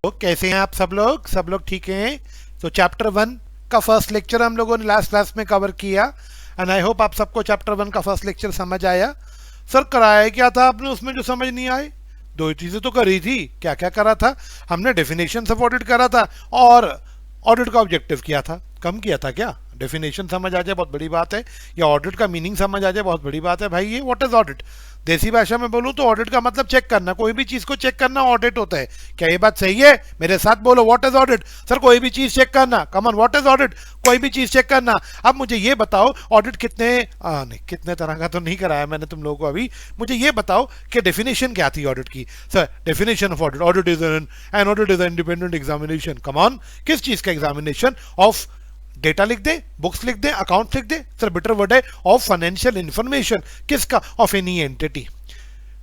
तो कैसे हैं आप सब लोग ठीक हैं। तो चैप्टर 1 का फर्स्ट लेक्चर हम लोगों ने लास्ट क्लास में कवर किया एंड आई होप आप सबको चैप्टर 1 का फर्स्ट लेक्चर समझ आया। सर कराया क्या था आपने उसमें जो समझ नहीं आए? दो चीजें तो करी थी। क्या क्या करा था? हमने डेफिनेशन ऑफ ऑडिट करा था और ऑडिट का ऑब्जेक्टिव किया था। कम किया था क्या? डेफिनेशन समझ आ जाए बहुत बड़ी बात है, या ऑडिट का मीनिंग समझ आ जाए बहुत बड़ी बात है। भाई ये व्हाट इज ऑडिट? देसी भाषा में बोलूं तो ऑडिट का मतलब चेक करना, कोई भी चीज को चेक करना ऑडिट होता है। क्या ये बात सही है? मेरे साथ बोलो व्हाट इज ऑडिट। सर कोई भी चीज चेक करना, come on what is audit? कोई भी चीज चेक करना। अब मुझे ये बताओ ऑडिट कितने तरह का तो नहीं कराया मैंने तुम लोगों को अभी। मुझे ये बताओ कि डेफिनेशन क्या थी ऑडिट की। Sir definition of audit, audit is an audit is independent examination. Come on, किस चीज का एग्जामिनेशन? ऑफ डेटा लिख दे, बुक्स लिख दे, अकाउंट लिख दे। सर बेटर वर्ड है ऑफ फाइनेंशियल इंफॉर्मेशन। किसका? Of any entity.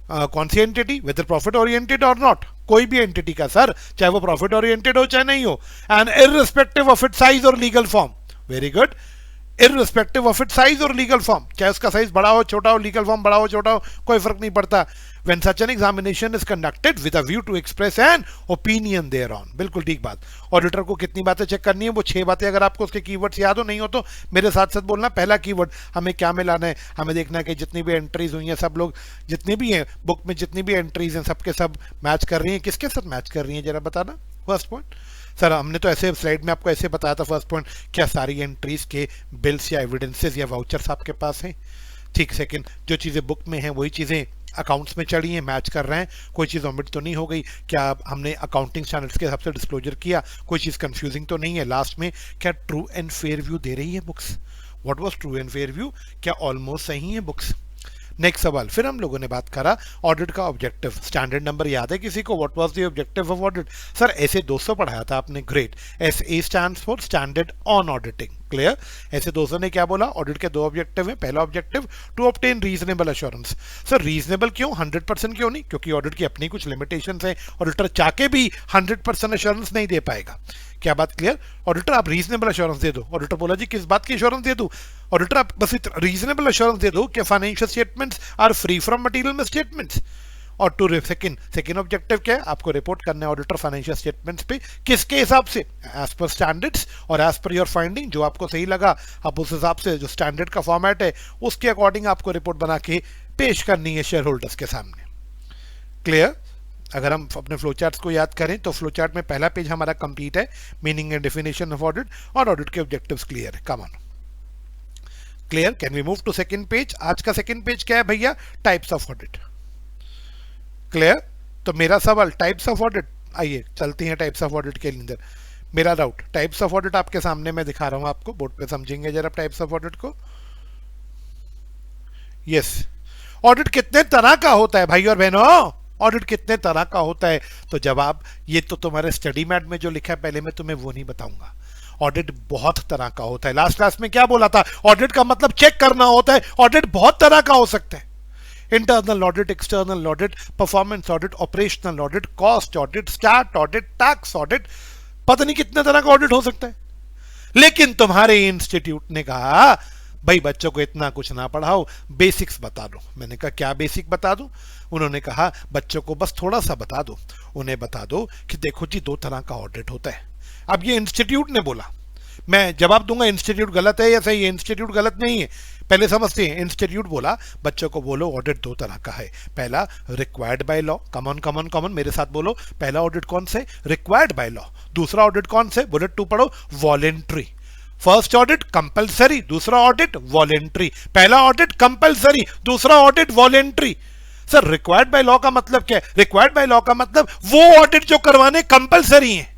कौन सी एंटिटी? वेदर प्रॉफिट ओरिएंटेड और नॉट। कोई भी एंटिटी का सर, चाहे वो प्रॉफिट ओरिएंटेड हो चाहे नहीं हो, and irrespective of it size और legal form. Very good. Irrespective of it size और लीगल फॉर्म, चाहे उसका साइज बड़ा हो छोटा हो, लीगल फॉर्म बड़ा हो छोटा हो, कोई फर्क नहीं पड़ता। When such an examination is conducted with a view to express an opinion thereon। बिल्कुल ठीक बात। ऑडिटर को कितनी बातें चेक करनी है? वो 6 बातें। अगर आपको उसके कीवर्ड्स याद हो, नहीं हो तो मेरे साथ साथ बोलना। पहला कीवर्ड हमें क्या मिलाना है? हमें देखना है कि जितनी भी एंट्रीज हुई हैं, सब लोग जितनी भी हैं बुक में, जितनी भी एंट्रीज हैं सबके सब मैच कर रही हैं। किसके साथ मैच कर रही हैं जरा बताना। फर्स्ट पॉइंट सर हमने तो ऐसे स्लाइड में आपको ऐसे बताया था। फर्स्ट पॉइंट, क्या सारी एंट्रीज के बिल्स या एविडेंसेस या वाउचर्स आपके पास हैं? ठीक। सेकंड, जो चीज़ें बुक में हैं वही चीज़ें अकाउंट्स में चढ़ी हैं, मैच कर रहे हैं। कोई चीज़ ओमिट तो नहीं हो गई? क्या हमने अकाउंटिंग स्टैंडर्ड्स के हिसाब से डिस्क्लोजर किया? कोई चीज़ कंफ्यूजिंग तो नहीं है? लास्ट में क्या ट्रू एंड फेयर व्यू दे रही है books? What was true and fair view? क्या ऑलमोस्ट सही है बुक्स? नेक्स्ट सवाल, फिर हम लोगों ने बात करा ऑडिट का ऑब्जेक्टिव। स्टैंडर्ड नंबर याद है किसी को? What was the objective of audit? Sir ऐसे 200 पढ़ाया था आपने। Great. SA stands for standard on auditing. Clear? ऐसे 200 ने क्या बोला? ऑडिट के 2 ऑब्जेक्टिव हैं। पहला objective to obtain reasonable assurance. Sir reasonable क्यों? 100% क्यों नहीं? क्योंकि ऑडिट की अपनी कुछ लिमिटेशंस हैं। ऑडिटर चाह के भी 100% एश्योरेंस नहीं दे पाएगा। क्या बात क्लियर? ऑडिटर आप रीजनेबल एश्योरेंस दे दो। ऑडिटर बोला जी किस बात की एश्योरेंस दे दूं? ऑडिटर आप बस रीजनेबल एश्योरेंस दे दो कि financial statements are free from material misstatements. और टू सेकंड ऑब्जेक्टिव क्या है? आपको रिपोर्ट करना है ऑडिटर फाइनेंशियल स्टेटमेंट्स पे। किसके हिसाब से? एज पर स्टैंडर्ड्स और एज पर योर फाइंडिंग। जो आपको सही लगा आप उस हिसाब से, जो स्टैंडर्ड का फॉर्मेट है उसके अकॉर्डिंग आपको रिपोर्ट बना के पेश करनी है शेयर होल्डर्स के सामने। क्लियर? अगर हम अपने फ्लो चार्ट्स को याद करें तो फ्लो चार्ट में पहला पेज हमारा कंप्लीट है, meaning and definition of audit और ऑडिट के ऑब्जेक्टिव्स क्लियर है। Come on, clear? Can we move to second page? आज का सेकंड पेज क्या है भैया? Types of audit. क्लियर? तो मेरा सवाल टाइप्स ऑफ ऑडिट, आइए चलते हैं टाइप्स ऑफ ऑडिट के अंदर। मेरा डाउट, टाइप्स ऑफ ऑडिट आपके सामने मैं दिखा रहा हूं आपको बोर्ड पे, समझेंगे जरा टाइप्स ऑफ ऑडिट को। यस, ऑडिट कितने तरह का होता है भाई और बहनों? ऑडिट कितने तरह का होता है? तो जवाब ये तो तुम्हारे स्टडी मैट में जो लिखा है, पहले मैं तुम्हें वो नहीं बताऊंगा। ऑडिट बहुत तरह का होता है। लास्ट क्लास में क्या बोला था? ऑडिट का मतलब चेक करना होता है। ऑडिट बहुत तरह का हो सकता है। Internal audit, external audit, performance audit, operational audit, cost audit, start audit, tax audit, पता नहीं कितने तरह का ऑडिट हो सकता है। लेकिन तुम्हारे इंस्टीट्यूट ने कहा भाई बच्चों को इतना कुछ ना पढ़ाओ, बेसिक्स बता दो। मैंने कहा क्या बेसिक बता दूं? उन्होंने कहा बच्चों को बस थोड़ा सा बता दो। उन्हें बता दो कि देखो जी 2 तरह का ऑडिट होता है। अब ये इंस्टीट्यूट ने बोला, मैं जवाब दूंगा इंस्टीट्यूट गलत है या सही है। इंस्टीट्यूट गलत नहीं है, पहले समझते हैं। इंस्टीट्यूट बोला बच्चों को बोलो ऑडिट 2 तरह का है। पहला रिक्वायर्ड बाय लॉ। कमन मेरे साथ बोलो। पहला ऑडिट कौन से? Required by law. दूसरा ऑडिट कौन से? बुलेट 2 पढ़ो, वॉलेंट्री। फर्स्ट ऑडिट कंपलसरी, दूसरा ऑडिट वॉलेंट्री। पहला ऑडिट कंपलसरी, दूसरा audit voluntary. Sir required by law का मतलब क्या है? रिक्वायर्ड बाय लॉ का मतलब वो ऑडिट जो करवाने कंपलसरी है।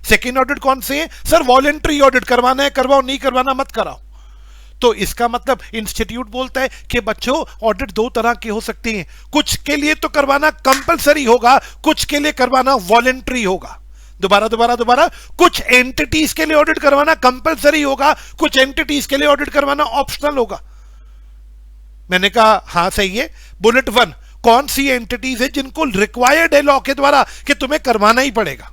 सेकेंड ऑडिट कौन से है? सर वॉलेंट्री ऑडिट, करवाना है करवाओ, नहीं करवाना मत कराओ। तो इसका मतलब इंस्टीट्यूट बोलता है कि बच्चों ऑडिट 2 तरह के हो सकते हैं। कुछ के लिए तो करवाना कंपलसरी होगा, कुछ के लिए करवाना वॉलेंट्री होगा। दोबारा, कुछ एंटिटीज के लिए ऑडिट करवाना कंपलसरी होगा, कुछ एंटिटीज के लिए ऑडिट करवाना ऑप्शनल होगा। मैंने कहा हां सही है। बुलेट 1, कौन सी एंटिटीज है जिनको रिक्वायर्ड है लॉ के द्वारा कि तुम्हें करवाना ही पड़ेगा?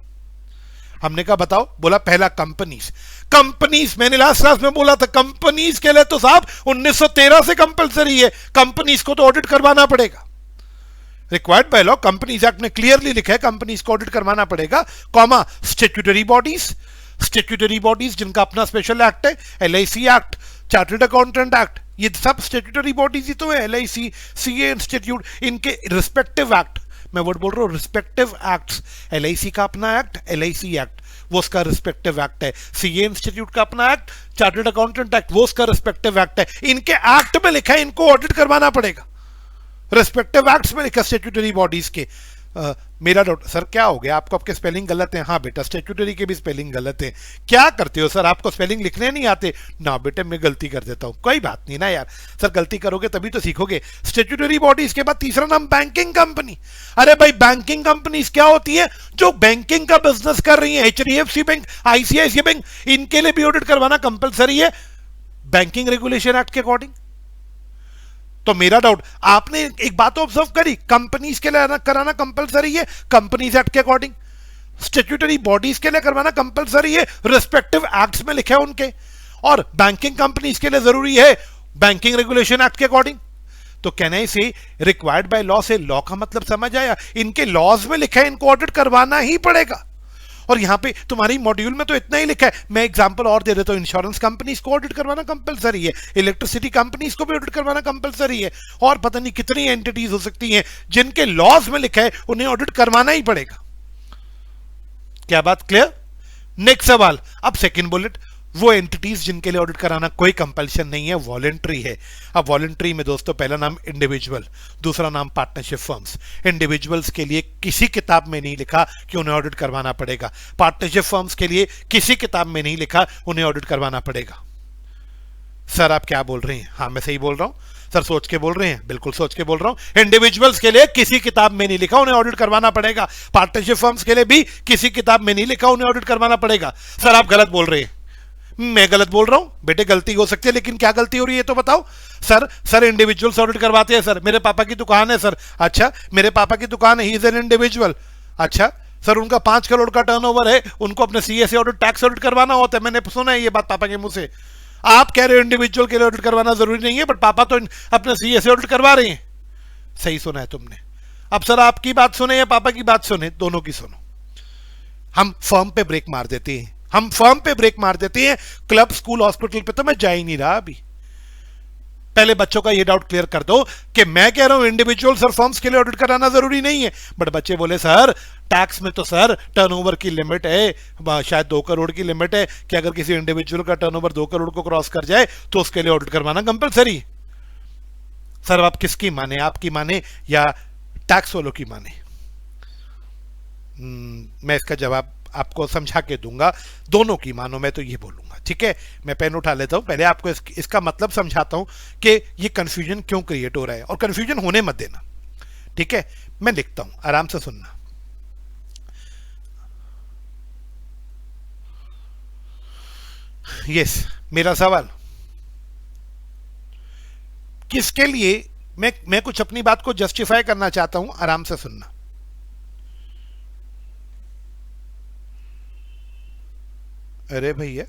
हमने कहा बताओ। बोला पहला कंपनीज। मैंने लास्ट क्लास में बोला था कंपनीज के लिए तो साहब 1913 से कंपलसरी है, कंपनीज को तो ऑडिट करवाना पड़ेगा। Required by law, companies act में क्लियरली लिखा है कंपनीज को ऑडिट करवाना पड़ेगा, comma statutory bodies, statutory bodies जिनका अपना स्पेशल एक्ट है, LIC act, chartered accountant act, ये सब स्टैट्यूटरी बॉडीज ही तो है, एलआईसी, सीए इंस्टीट्यूट, इनके रिस्पेक्टिव एक्ट, मैं वर्ड बोल रहा हूँ रिस्पेक्टिव एक्ट्स, एलआईसी का अपना एक्ट, एलआईसी एक्ट वो उसका रिस्पेक्टिव एक्ट है, सीए इंस्टीट्यूट का अपना एक्ट, चार्टर्ड अकाउंटेंट एक्ट वो उसका रिस्पेक्टिव एक्ट है, इनके एक्ट में लिखा है इनको ऑडिट करवाना पड़ेगा, रिस्पेक्टिव एक्ट्स में लिखा स्टैट्यूटरी बॉडीज के। मेरा डाउट सर क्या हो गया आपको, आपके स्पेलिंग गलत है? हाँ बेटा स्टैट्यूटरी के भी स्पेलिंग गलत है। क्या करते हो सर, आपको स्पेलिंग लिखने नहीं आते? ना बेटे मैं गलती कर देता हूँ, कोई बात नहीं ना यार सर, गलती करोगे तभी तो सीखोगे। स्टैट्यूटरी बॉडीज के बाद तीसरा नाम बैंकिंग कंपनी। अरे भाई बैंकिंग कंपनीज क्या होती है? जो बैंकिंग का बिजनेस कर रही है, एचडीएफसी बैंक, आईसीआईसीआई बैंक, इनके लिए भी ऑडिट करवाना कंपलसरी है बैंकिंग रेगुलेशन एक्ट के अकॉर्डिंग। तो मेरा डाउट, आपने एक बात ऑब्जर्व करी, कंपनीज के लिए कराना कंपलसरी है कंपनीज एक्ट के अकॉर्डिंग, स्टैट्यूटरी बॉडीज के लिए करवाना कंपलसरी है रिस्पेक्टिव एक्ट्स में लिखे उनके, और बैंकिंग कंपनीज के लिए जरूरी है बैंकिंग रेगुलेशन एक्ट के अकॉर्डिंग। तो कहने से रिक्वायर्ड बाय लॉ से लॉ का मतलब समझ आया, इनके लॉज में लिखा है इनको ऑडिट करवाना ही पड़ेगा। और यहां पे तुम्हारी मॉड्यूल में तो इतना ही लिखा है, मैं एग्जांपल और दे देता हूं, इंश्योरेंस कंपनीज को ऑडिट करवाना कंपलसरी है, इलेक्ट्रिसिटी कंपनीज को भी ऑडिट करवाना कंपलसरी है, और पता नहीं कितनी एंटिटीज हो सकती हैं जिनके लॉज में लिखा है उन्हें ऑडिट करवाना ही पड़ेगा। क्या बात क्लियर? नेक्स्ट सवाल, अब सेकंड बुलेट, वो एंटिटीज जिनके लिए ऑडिट कराना कोई कंपल्शन नहीं है, वॉलेंट्री है। अब वॉलेंट्री में दोस्तों पहला नाम इंडिविजुअल, दूसरा नाम पार्टनरशिप फर्म्स। इंडिविजुअल्स के लिए किसी किताब में नहीं लिखा कि उन्हें ऑडिट करवाना पड़ेगा, पार्टनरशिप फर्म्स के लिए किसी किताब में नहीं लिखा उन्हें ऑडिट करवाना पड़ेगा। सर आप क्या बोल रहे हैं? हाँ मैं सही बोल रहा हूं सर, सोच के बोल रहे हैं? बिल्कुल सोच के बोल रहा हूं। इंडिविजुअल्स के लिए किसी किताब में नहीं लिखा उन्हें ऑडिट करवाना पड़ेगा, पार्टनरशिप फर्म्स के लिए भी किसी किताब में नहीं लिखा उन्हें ऑडिट करवाना पड़ेगा। सर आप गलत बोल रहे हैं। मैं गलत बोल रहा हूं? बेटे गलती हो सकती है, लेकिन क्या गलती हो रही है तो बताओ। सर इंडिविजुअल्स ऑडिट करवाते हैं सर, मेरे पापा की दुकान है सर। अच्छा मेरे पापा की दुकान है, ही इज एन इंडिविजुअल। अच्छा सर उनका 5 करोड़ का टर्नओवर है, उनको अपने सीए से ऑडिट, टैक्स ऑडिट करवाना होता है, मैंने सुना है ये बात पापा के मुंह से। आप कह रहे हो इंडिविजुअल के लिए ऑडिट करवाना जरूरी नहीं है, बट पापा तो अपने सीए से ऑडिट करवा रहे हैं। सही सुना है तुमने। अब सर आपकी बात सुने या पापा की बात सुने, दोनों की सुनो। हम फर्म पे ब्रेक मार देते हैं, हम फर्म पे ब्रेक मार देते हैं, क्लब स्कूल हॉस्पिटल पे तो मैं जा ही नहीं रहा अभी। पहले बच्चों का ये डाउट क्लियर कर दो कि मैं कह रहा हूं इंडिविजुअल्स और फर्म्स के लिए ऑडिट कराना जरूरी नहीं है, बट बच्चे बोले सर टैक्स में तो सर टर्नओवर की लिमिट है, शायद 2 करोड़ की लिमिट है कि अगर किसी इंडिविजुअल का टर्नओवर 2 करोड़ को क्रॉस कर जाए तो उसके लिए ऑडिट करवाना कंपलसरी। सर आप किसकी माने, आपकी माने या टैक्स वालों की माने? मैं इसका जवाब आपको समझा के दूंगा, दोनों की मानो, मैं तो ये बोलूंगा। ठीक है मैं पेन उठा लेता हूं, पहले आपको इसका मतलब समझाता हूं कि ये कंफ्यूजन क्यों क्रिएट हो रहा है, और कंफ्यूजन होने मत देना। ठीक है मैं लिखता हूं, आराम से सुनना। यस मेरा सवाल किसके लिए, मैं कुछ अपनी बात को जस्टिफाई करना चाहता हूं, आराम से सुनना। अरे भैया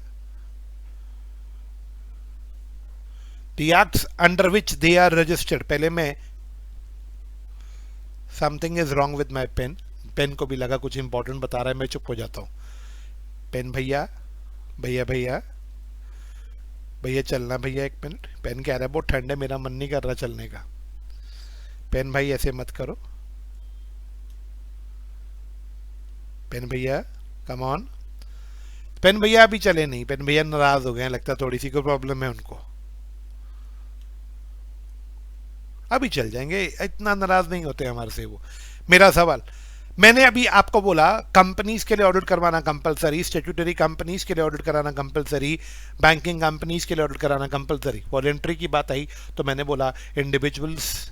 the acts under which they are registered, पहले मैं something is wrong with my pen, pen को भी लगा कुछ इंपॉर्टेंट बता रहा है, मैं चुप हो जाता हूं। पेन भैया भैया भैया भैया चलना भैया, 1 मिनट। पेन कह रहा है बहुत ठंड है, मेरा मन नहीं कर रहा चलने का। पेन भाई ऐसे मत करो, पेन भैया कम ऑन। पेन भैया अभी चले नहीं, पेन भैया नाराज हो गए, लगता थोड़ी सी कोई प्रॉब्लम है उनको, अभी चल जाएंगे, इतना नाराज नहीं होते हमारे से वो। मेरा सवाल, मैंने अभी आपको बोला कंपनीज के लिए ऑडिट करवाना कंपलसरी, स्टैट्यूटरी कंपनीज के लिए ऑडिट कराना कंपलसरी, बैंकिंग कंपनीज के लिए ऑडिट कराना कंपलसरी। वॉलेंट्री की बात आई तो मैंने बोला इंडिविजुअल्स,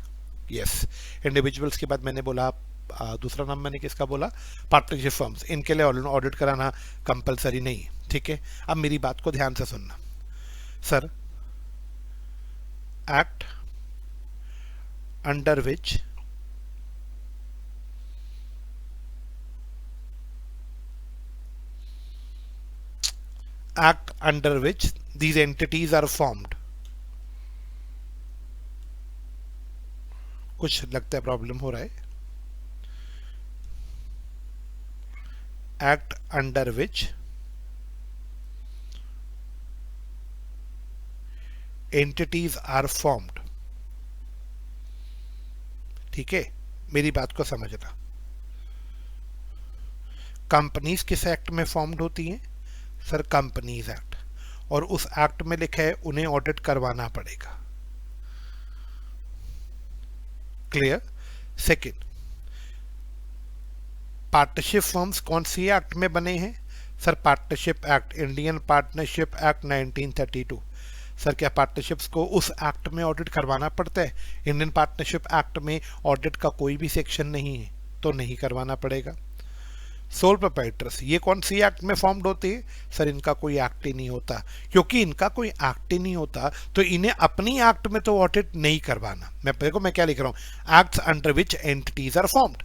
यस इंडिविजुअल्स के बाद मैंने बोला दूसरा नाम मैंने किसका बोला, पार्टनरशिप फर्म्स, इनके लिए ऑडिट कराना कंपलसरी नहीं। ठीक है अब मेरी बात को ध्यान से सुनना। Sir act under which these entities are formed, कुछ लगता है प्रॉब्लम हो रहा है। Act under which entities are formed. ठीक है, मेरी बात को समझना। कंपनीज किस एक्ट में फॉर्म्ड होती हैं? सर कंपनीज एक्ट, और उस एक्ट में लिखा है उन्हें ऑडिट करवाना पड़ेगा। क्लियर? सेकंड, पार्टनरशिप फर्म्स कौन सी एक्ट में बने हैं? Sir partnership act, Indian partnership act 1932। Sir क्या पार्टनरशिप्स को उस एक्ट में ऑडिट करवाना पड़ता है? इंडियन पार्टनरशिप एक्ट में ऑडिट का कोई भी सेक्शन नहीं है, तो नहीं करवाना पड़ेगा। सोल प्रोप्राइटर्स, ये कौन सी एक्ट में फॉर्म्ड होती है? सर इनका कोई एक्ट ही नहीं होता। क्योंकि इनका कोई एक्ट ही नहीं होता तो इन्हें अपनी एक्ट में तो ऑडिट नहीं करवाना। मैं देखो मैं क्या लिख रहा हूं, acts under which entities are formed.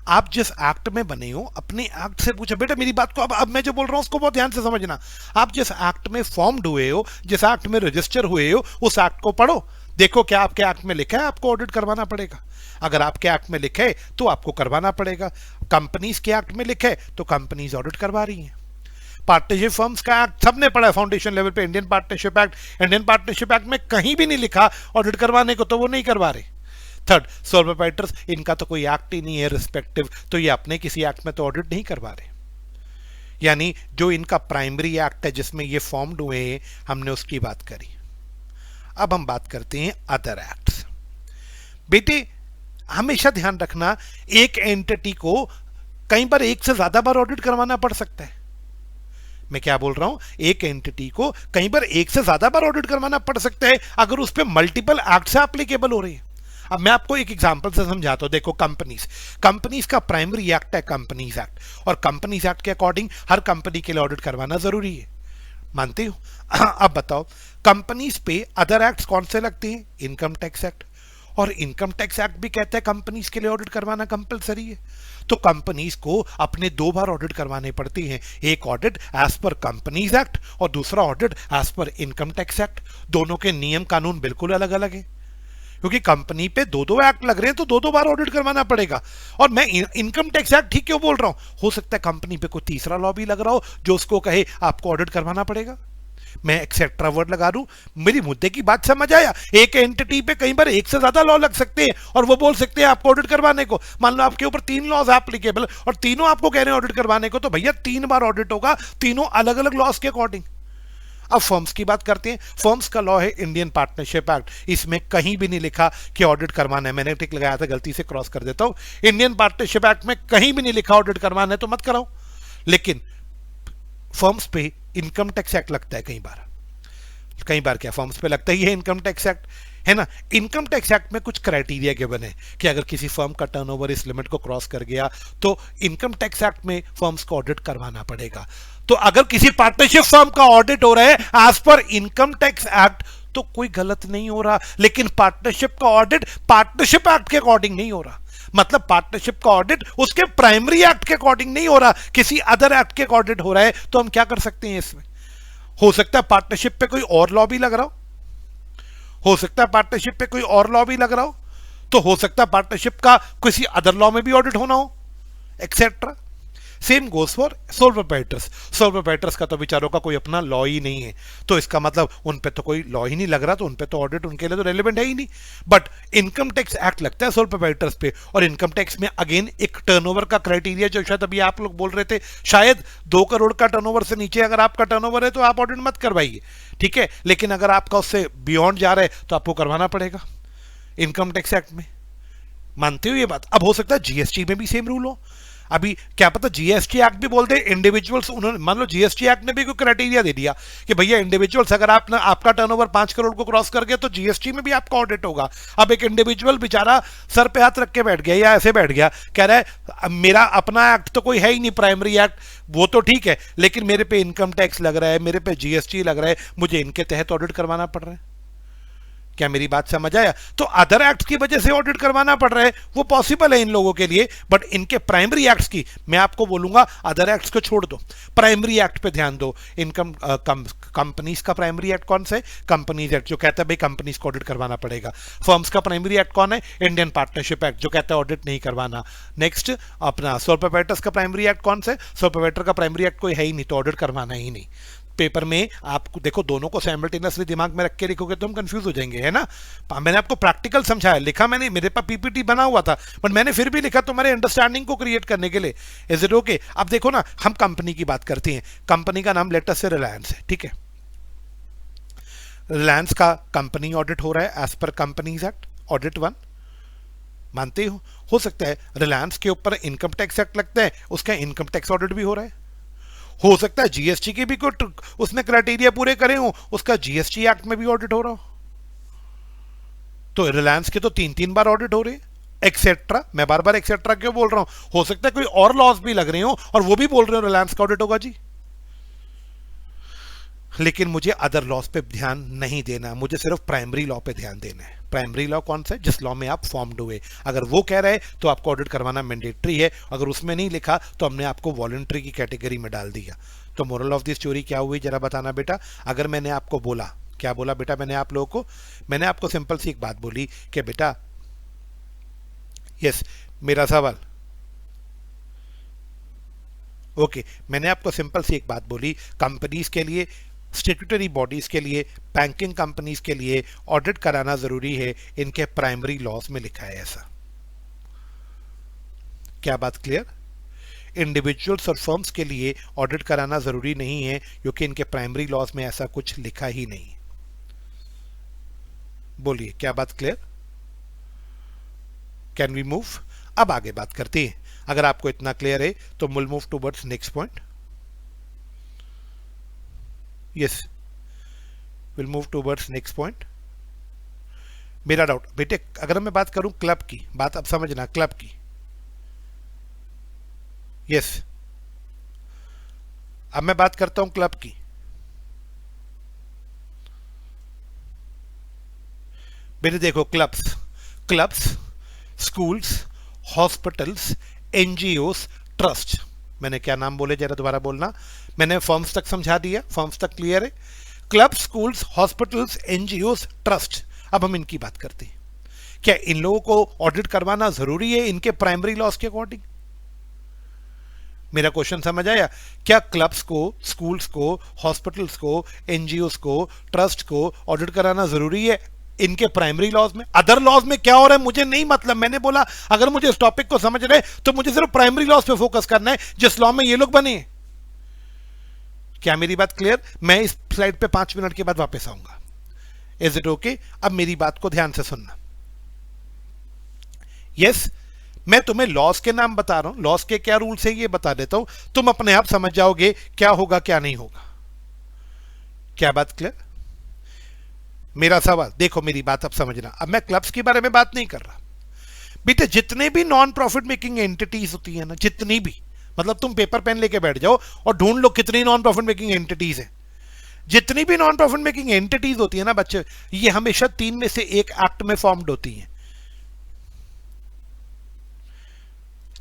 आप जिस एक्ट में बने हो अपने एक्ट से पूछो। बेटा मेरी बात को अब मैं जो बोल रहा हूं उसको बहुत ध्यान से समझना। आप जिस एक्ट में फॉर्म्ड हुए हो, जिस एक्ट में रजिस्टर हुए हो, उस एक्ट को पढ़ो, देखो क्या आपके एक्ट में लिखा है आपको ऑडिट करवाना पड़ेगा। अगर आपके एक्ट में लिखा है तो आपको करवाना पड़ेगा। कंपनीज के एक्ट में लिखा है तो कंपनीज ऑडिट करवा रही हैं। पार्टनरशिप फर्म्स का एक्ट सबने पढ़ा है फाउंडेशन लेवल पे, Indian partnership act. Indian partnership act में कहीं भी नहीं लिखा ऑडिट करवाने को, तो वो नहीं करवा रहे। थर्ड, सोल प्रोप्राइटर्स, इनका तो कोई एक्ट ही नहीं है रिस्पेक्टिव, तो ये अपने किसी एक्ट में तो ऑडिट नहीं करवा रहे। यानी जो इनका प्राइमरी एक्ट है जिसमें ये फॉर्म्ड हुए हैं, हमने उसकी बात करी। अब हम बात करते हैं अदर एक्ट्स। बेटे हमेशा ध्यान रखना, एक एंटिटी को कई बार एक से ज्यादा बार ऑडिट करवाना पड़ सकता है। मैं क्या बोल रहा हूं, एक एंटिटी को कई बार एक से ज्यादा बार ऑडिट करवाना पड़ सकता है अगर उस पर मल्टीपल एक्ट्स एप्लीकेबल हो रही है। अब मैं आपको एक एग्जांपल से समझाता हूं। देखो कंपनीज का प्राइमरी एक्ट है कंपनीज एक्ट, और कंपनीज एक्ट के अकॉर्डिंग हर कंपनी के लिए ऑडिट करवाना जरूरी है, मानते हो? अब बताओ कंपनीज पे अदर एक्ट्स कौन से लगते हैं? इनकम टैक्स एक्ट, और इनकम टैक्स एक्ट भी कहता है कंपनीज के लिए ऑडिट करवाना कंपलसरी है। तो कंपनीज को अपने दो बार ऑडिट करवाने पड़ती हैं, एक audit as per companies act और दूसरा audit as per income tax act. दोनों के नियम कानून बिल्कुल अलग अलग है, क्योंकि कंपनी पे दो दो एक्ट लग रहे हैं तो दो बार ऑडिट करवाना पड़ेगा। और मैं इनकम टैक्स एक्ट ठीक क्यों बोल रहा हूं, हो सकता है कंपनी पे कोई तीसरा लॉ भी लग रहा हो जो उसको कहे आपको ऑडिट करवाना पड़ेगा। मैं एक्सेट्रा वर्ड लगा दूं, मेरी मुद्दे की बात समझ आया? एक एंटिटी पे कई बार एक से ज्यादा लॉ लग सकते हैं और वो बोल सकते हैं आपको ऑडिट करवाने को। मान लो आपके ऊपर 3 लॉज एप्लीकेबल और तीनों आपको कह रहे हैं ऑडिट करवाने को, तो भैया 3 बार ऑडिट होगा, तीनों अलग अलग लॉज के अकॉर्डिंग। अब फर्म्स की बात करते हैं। फर्म्स का लॉ है इंडियन पार्टनरशिप एक्ट, इसमें कहीं भी नहीं लिखा कि ऑडिट करवाना है। मैंने टिक लगाया था, गलती से क्रॉस कर देता हूं। इंडियन पार्टनरशिप एक्ट में कहीं भी नहीं लिखा ऑडिट करवाना है, तो मत कराओ। लेकिन फर्म्स पे इनकम टैक्स एक्ट लगता है कई बार क्या फर्म्स पे लगता ही है इनकम टैक्स एक्ट, है ना? इनकम टैक्स एक्ट में कुछ क्राइटेरिया गिवन है कि अगर किसी फर्म का टर्नओवर इस लिमिट को क्रॉस कर गया तो इनकम टैक्स एक्ट में फर्म्स को ऑडिट करवाना पड़ेगा। तो अगर किसी पार्टनरशिप फर्म का ऑडिट हो रहा है as per income tax act तो कोई गलत नहीं हो रहा, लेकिन पार्टनरशिप का ऑडिट पार्टनरशिप एक्ट के अकॉर्डिंग नहीं हो रहा। मतलब पार्टनरशिप का ऑडिट उसके प्राइमरी एक्ट के अकॉर्डिंग नहीं हो रहा, किसी अदर एक्ट के ऑडिट हो रहा है। तो हम क्या कर सकते हैं इसमें? हो सकता है पार्टनरशिप पे कोई और लॉ भी लग रहा हो सकता है पार्टनरशिप पे कोई और लॉ भी लग रहा तो हो सकता है पार्टनरशिप का किसी अदर लॉ में भी ऑडिट होना हो, etcetera. Same goes for sole proprietors. Sole proprietors का तो विचारों का कोई अपना लॉ ही नहीं है, तो इसका मतलब उन पे तो कोई लॉ ही नहीं लग रहा, तो उन पे तो ऑडिट उनके लिए तो रेलेवेंट है ही नहीं। बट इनकम टैक्स एक्ट लगता है सोल प्रोप्राइटर्स पे, और इनकम टैक्स में अगेन एक टर्नओवर का क्राइटेरिया, जो शायद अभी आप लोग बोल रहे थे, शायद 2 करोड़ का टर्नओवर से नीचे अगर आपका टर्नओवर है तो आप ऑडिट मत करवाइए, ठीक है। लेकिन अगर आपका उससे बियॉन्ड जा रहा है तो आपको करवाना पड़ेगा इनकम टैक्स एक्ट में। मानते हो ये बात? अब हो सकता है जीएसटी में भी सेम रूल हो। अभी क्या पता जीएसटी एक्ट भी बोल दे इंडिविजुअल्स, उन्होंने मान लो जीएसटी एक्ट ने भी कोई क्राइटेरिया दे दिया कि भैया इंडिविजुअल्स अगर आपका टर्नओवर 5 करोड़ को क्रॉस कर गया तो जीएसटी में भी आपका ऑडिट होगा। अब एक इंडिविजुअल बेचारा सर पे हाथ रख के बैठ गया या ऐसे बैठ गया, कह रहा है मेरा अपना एक्ट तो कोई है ही नहीं, प्राइमरी एक्ट वो तो ठीक है, लेकिन मेरे पे इनकम टैक्स लग रहा है, मेरे पे जीएसटी लग रहा है, मुझे इनके तहत ऑडिट करवाना पड़ रहा है। क्या मेरी बात समझ आया? तो अदर एक्ट्स की वजह से ऑडिट करवाना पड़ रहा है, वो पॉसिबल है इन लोगों के लिए, बट इनके प्राइमरी एक्ट्स की मैं आपको बोलूंगा अदर एक्ट्स को छोड़ दो, प्राइमरी एक्ट पे ध्यान दो। इनकम कंपनीज का प्राइमरी एक्ट कौन सा है? कंपनीज एक्ट, जो कहता है भाई कंपनीज को ऑडिट करवाना पड़ेगा। फर्म्स का प्राइमरी एक्ट कौन है? इंडियन पार्टनरशिप एक्ट, जो कहता है ऑडिट नहीं करवाना। नेक्स्ट अपना सोल प्रोप्राइटर्स का प्राइमरी एक्ट कौन सा है? सोल प्रोप्राइटर का प्राइमरी एक्ट कोई है ही नहीं, तो ऑडिट करवाना ही नहीं। पेपर में आपको देखो, दोनों को साइमल्टेनियसली दिमाग में रख के लिखोगे तो हम कंफ्यूज हो जाएंगे, है ना। मैंने आपको प्रैक्टिकल समझाया, लिखा मैंने, मेरे पास पीपीटी बना हुआ था, बट मैंने फिर भी लिखा तुम्हारे अंडरस्टैंडिंग को क्रिएट करने के लिए। Is it okay? अब देखो ना, हम कंपनी की बात करते हैं, कंपनी का नाम लेट अस से रिलायंस है, ठीक है। रिलायंस का कंपनी ऑडिट हो रहा है as per companies act, audit 1 मानते हो सकता है रिलायंस के ऊपर इनकम टैक्स एक्ट लगता है, उसका इनकम टैक्स ऑडिट भी हो रहा है। हो सकता है जीएसटी के भी कोई उसमें क्राइटेरिया पूरे करे हो, उसका जीएसटी एक्ट में भी ऑडिट हो रहा हो। तो रिलायंस के तो 3-3 बार ऑडिट हो रहे हैं, एक्सेट्रा। मैं बार बार एक्सेट्रा क्यों बोल रहा हूं? हो सकता है कोई और लॉस भी लग रहे हो और वो भी बोल रहे हो रिलायंस का ऑडिट होगा जी। लेकिन मुझे अदर लॉस पे ध्यान नहीं देना, मुझे सिर्फ प्राइमरी लॉ पे ध्यान देना है। प्राइमरी लॉ कौन सा है? जिस लॉ में आप फॉर्म्ड हुए। अगर वो कह रहे हैं तो आपको ऑडिट करवाना मैंडेटरी है, अगर उसमें नहीं लिखा तो हमने आपको वॉलंटरी की कैटेगरी में डाल दिया। तो मोरल ऑफ दी स्टोरी क्या हुई, जरा बताना बेटा। अगर मैंने आपको बोला, क्या बोला बेटा मैंने आप लोगों को? मैंने आपको सिंपल सी एक बात बोली कि बेटा, यस मेरा सवाल, ओके, मैंने आपको सिंपल सी एक बात बोली, कंपनीज के लिए, स्टैट्यूटरी बॉडीज के लिए, बैंकिंग कंपनीज के लिए ऑडिट कराना जरूरी है, इनके प्राइमरी लॉज में लिखा है ऐसा। क्या बात क्लियर? इंडिविजुअल्स और फर्म्स के लिए ऑडिट कराना जरूरी नहीं है, क्योंकि इनके प्राइमरी लॉज में ऐसा कुछ लिखा ही नहीं। बोलिए, क्या बात क्लियर? Can we move? अब आगे बात करते हैं। अगर आपको इतना क्लियर है तो will move towards next point. Yes, will move towards next point. मेरा डाउट बेटे, अगर मैं बात करूं क्लब की, बात अब समझना, क्लब की, यस अब मैं बात करता हूं क्लब की। बेटे देखो, clubs, clubs, schools, hospitals, NGOs, trust, मैंने क्या नाम बोले जरा दोबारा बोलना। मैंने फर्म्स तक समझा दिया, फर्म्स तक क्लियर है। Club, schools, hospitals, NGOs, trust, अब हम इनकी बात करते हैं। क्या इन लोगों को ऑडिट करवाना जरूरी है इनके प्राइमरी लॉस के अकॉर्डिंग? मेरा क्वेश्चन समझ आया? क्या क्लब्स को, स्कूल्स को, हॉस्पिटल्स को, एनजीओस को, ट्रस्ट को ऑडिट कराना जरूरी है इनके प्राइमरी लॉज में? अदर लॉज में क्या हो रहा है मुझे नहीं मतलब। मैंने बोला अगर मुझे इस टॉपिक को समझ रहे तो मुझे सिर्फ प्राइमरी लॉज पे फोकस करना है, जिस लॉ में ये लोग बने। क्या मेरी बात क्लियर? मैं इस स्लाइड पे 5 मिनट के बाद वापस आऊंगा। Is it okay? अब मेरी बात को ध्यान से सुनना। यस, मैं तुम्हें लॉस के नाम बता रहा हूं, लॉस के क्या रूल्स है ये बता देता हूं, तुम अपने आप समझ जाओगे क्या होगा क्या नहीं होगा। क्या बात क्लियर? मेरा सवाल देखो, मेरी बात अब समझना। अब मैं क्लब्स के बारे में बात नहीं कर रहा बेटे, जितने भी नॉन प्रॉफिट मेकिंग एंटिटीज होती है ना, जितनी भी, मतलब तुम पेपर पेन लेके बैठ जाओ और ढूंढ लो कितनी नॉन प्रॉफिट मेकिंग एंटिटीज है। जितनी भी नॉन प्रॉफिट मेकिंग एंटिटीज होती है ना बच्चे, ये हमेशा 3 में से एक एक्ट में फॉर्म्ड होती हैं।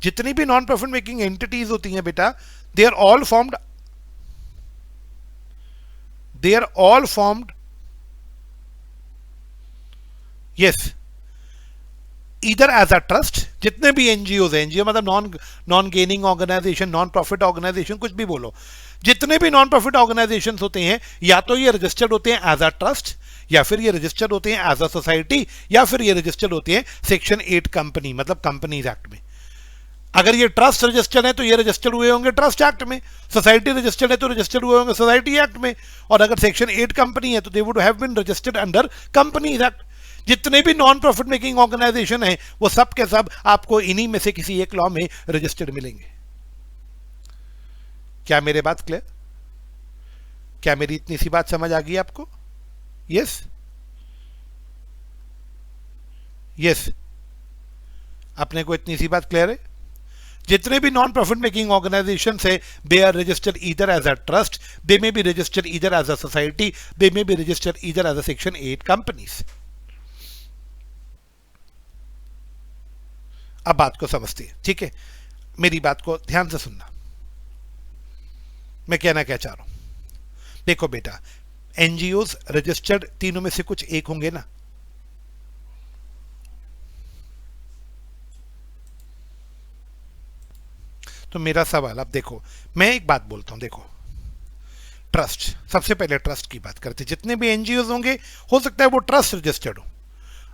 जितनी भी नॉन प्रॉफिट मेकिंग एंटिटीज होती हैं बेटा, they are all formed, they are all formed, yes, इधर एज अ ट्रस्ट। जितने भी एनजीओ है, एनजीओ मतलब non gaining organisation, non profit organisation, कुछ भी बोलो, जितने भी नॉन प्रॉफिट ऑर्गेनाइजेशन होते हैं, या तो ये रजिस्टर्ड होते हैं एज अ ट्रस्ट, या फिर ये रजिस्टर्ड होते हैं एज अ सोसाइटी, या फिर ये रजिस्टर्ड होते हैं सेक्शन 8 कंपनी मतलब कंपनीज एक्ट में। अगर ये ट्रस्ट रजिस्टर्ड है तो ये रजिस्टर्ड हुए होंगे ट्रस्ट एक्ट में, सोसाइटी रजिस्टर्ड है तो रजिस्टर्ड हुए होंगे सोसाइटी एक्ट में, और अगर सेक्शन 8 कंपनी है तो they would have been registered under companies act. जितने भी नॉन प्रॉफिट मेकिंग ऑर्गेनाइजेशन है वो सब के सब आपको इन्हीं में से किसी एक लॉ में रजिस्टर्ड मिलेंगे। क्या मेरे बात क्लियर? क्या मेरी इतनी सी बात समझ आ गई आपको? यस, यस, अपने को इतनी सी बात क्लियर है? जितने भी नॉन प्रॉफिट मेकिंग ऑर्गेनाइजेशन है, they are registered either as a trust, they may be registered either as a society, they may be registered either as a section 8 companies. अब बात को समझती है, ठीक है? मेरी बात को ध्यान से सुनना, मैं कहना क्या चाह रहा हूं। देखो बेटा, एनजीओज रजिस्टर्ड तीनों में से कुछ एक होंगे ना। तो मेरा सवाल, अब देखो मैं एक बात बोलता हूं, देखो ट्रस्ट, सबसे पहले ट्रस्ट की बात करते हैं। जितने भी एनजीओ होंगे हो सकता है वो ट्रस्ट रजिस्टर्ड हो।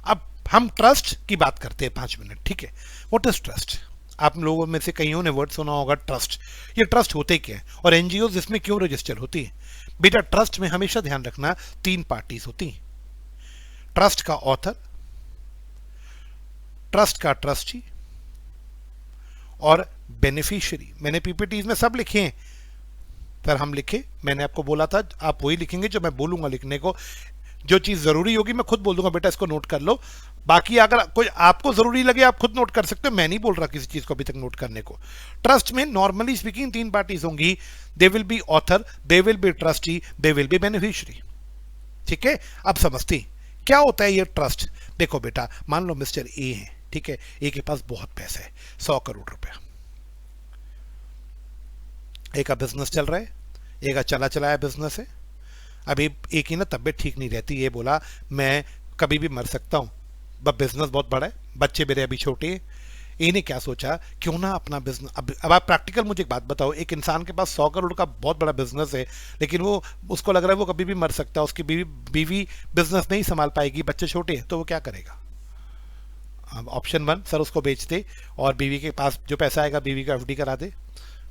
अब हम ट्रस्ट की बात करते हैं 5 मिनट, ठीक है? What is trust? आप लोगों में से कईयों ने वर्ड सुना होगा ट्रस्ट। ये ट्रस्ट होते क्या है और एनजीओ इसमें क्यों रजिस्टर होती है? बेटा ट्रस्ट में हमेशा ध्यान रखना 3 पार्टीज होती हैं। ट्रस्ट का ऑथर, ट्रस्ट का ट्रस्टी और बेनिफिशियरी। मैंने पीपीटीज में सब लिखे हैं, पर हम लिखे, मैंने आपको बोला था आप वही लिखेंगे जो मैं बोलूंगा लिखने को। जो चीज जरूरी होगी मैं खुद बोल दूंगा, बेटा इसको नोट कर लो। बाकी अगर कोई आपको जरूरी लगे आप खुद नोट कर सकते हो, मैं नहीं बोल रहा किसी चीज को अभी तक नोट करने को। ट्रस्ट में नॉर्मली स्पीकिंग 3 पार्टीज होंगी। They will be author, they will be trustee, they will be beneficiary, ठीक है? अब समझती क्या होता है ये ट्रस्ट। देखो बेटा, मान लो मिस्टर ए है, ठीक है? ए के पास बहुत पैसा है, 100 करोड़ रुपया। ए का बिजनेस चल रहा है, ए का चला चलाया बिजनेस है। अभी एक ही ना तबीयत ठीक नहीं रहती, ये बोला मैं कभी भी मर सकता हूँ, बिजनेस बहुत बड़ा है, बच्चे मेरे अभी छोटे हैं। इन्हें क्या सोचा, क्यों ना अपना बिजनेस, अब आप प्रैक्टिकल मुझे एक बात बताओ, एक इंसान के पास 100 करोड़ का बहुत बड़ा बिजनेस है, लेकिन वो उसको लग रहा है वो कभी भी मर सकता है, उसकी बीवी बिजनेस नहीं संभाल पाएगी, बच्चे छोटे हैं, तो वो क्या करेगा? ऑप्शन 1, सर उसको बेच दे और बीवी के पास जो पैसा आएगा बीवी का एफडी करा दे।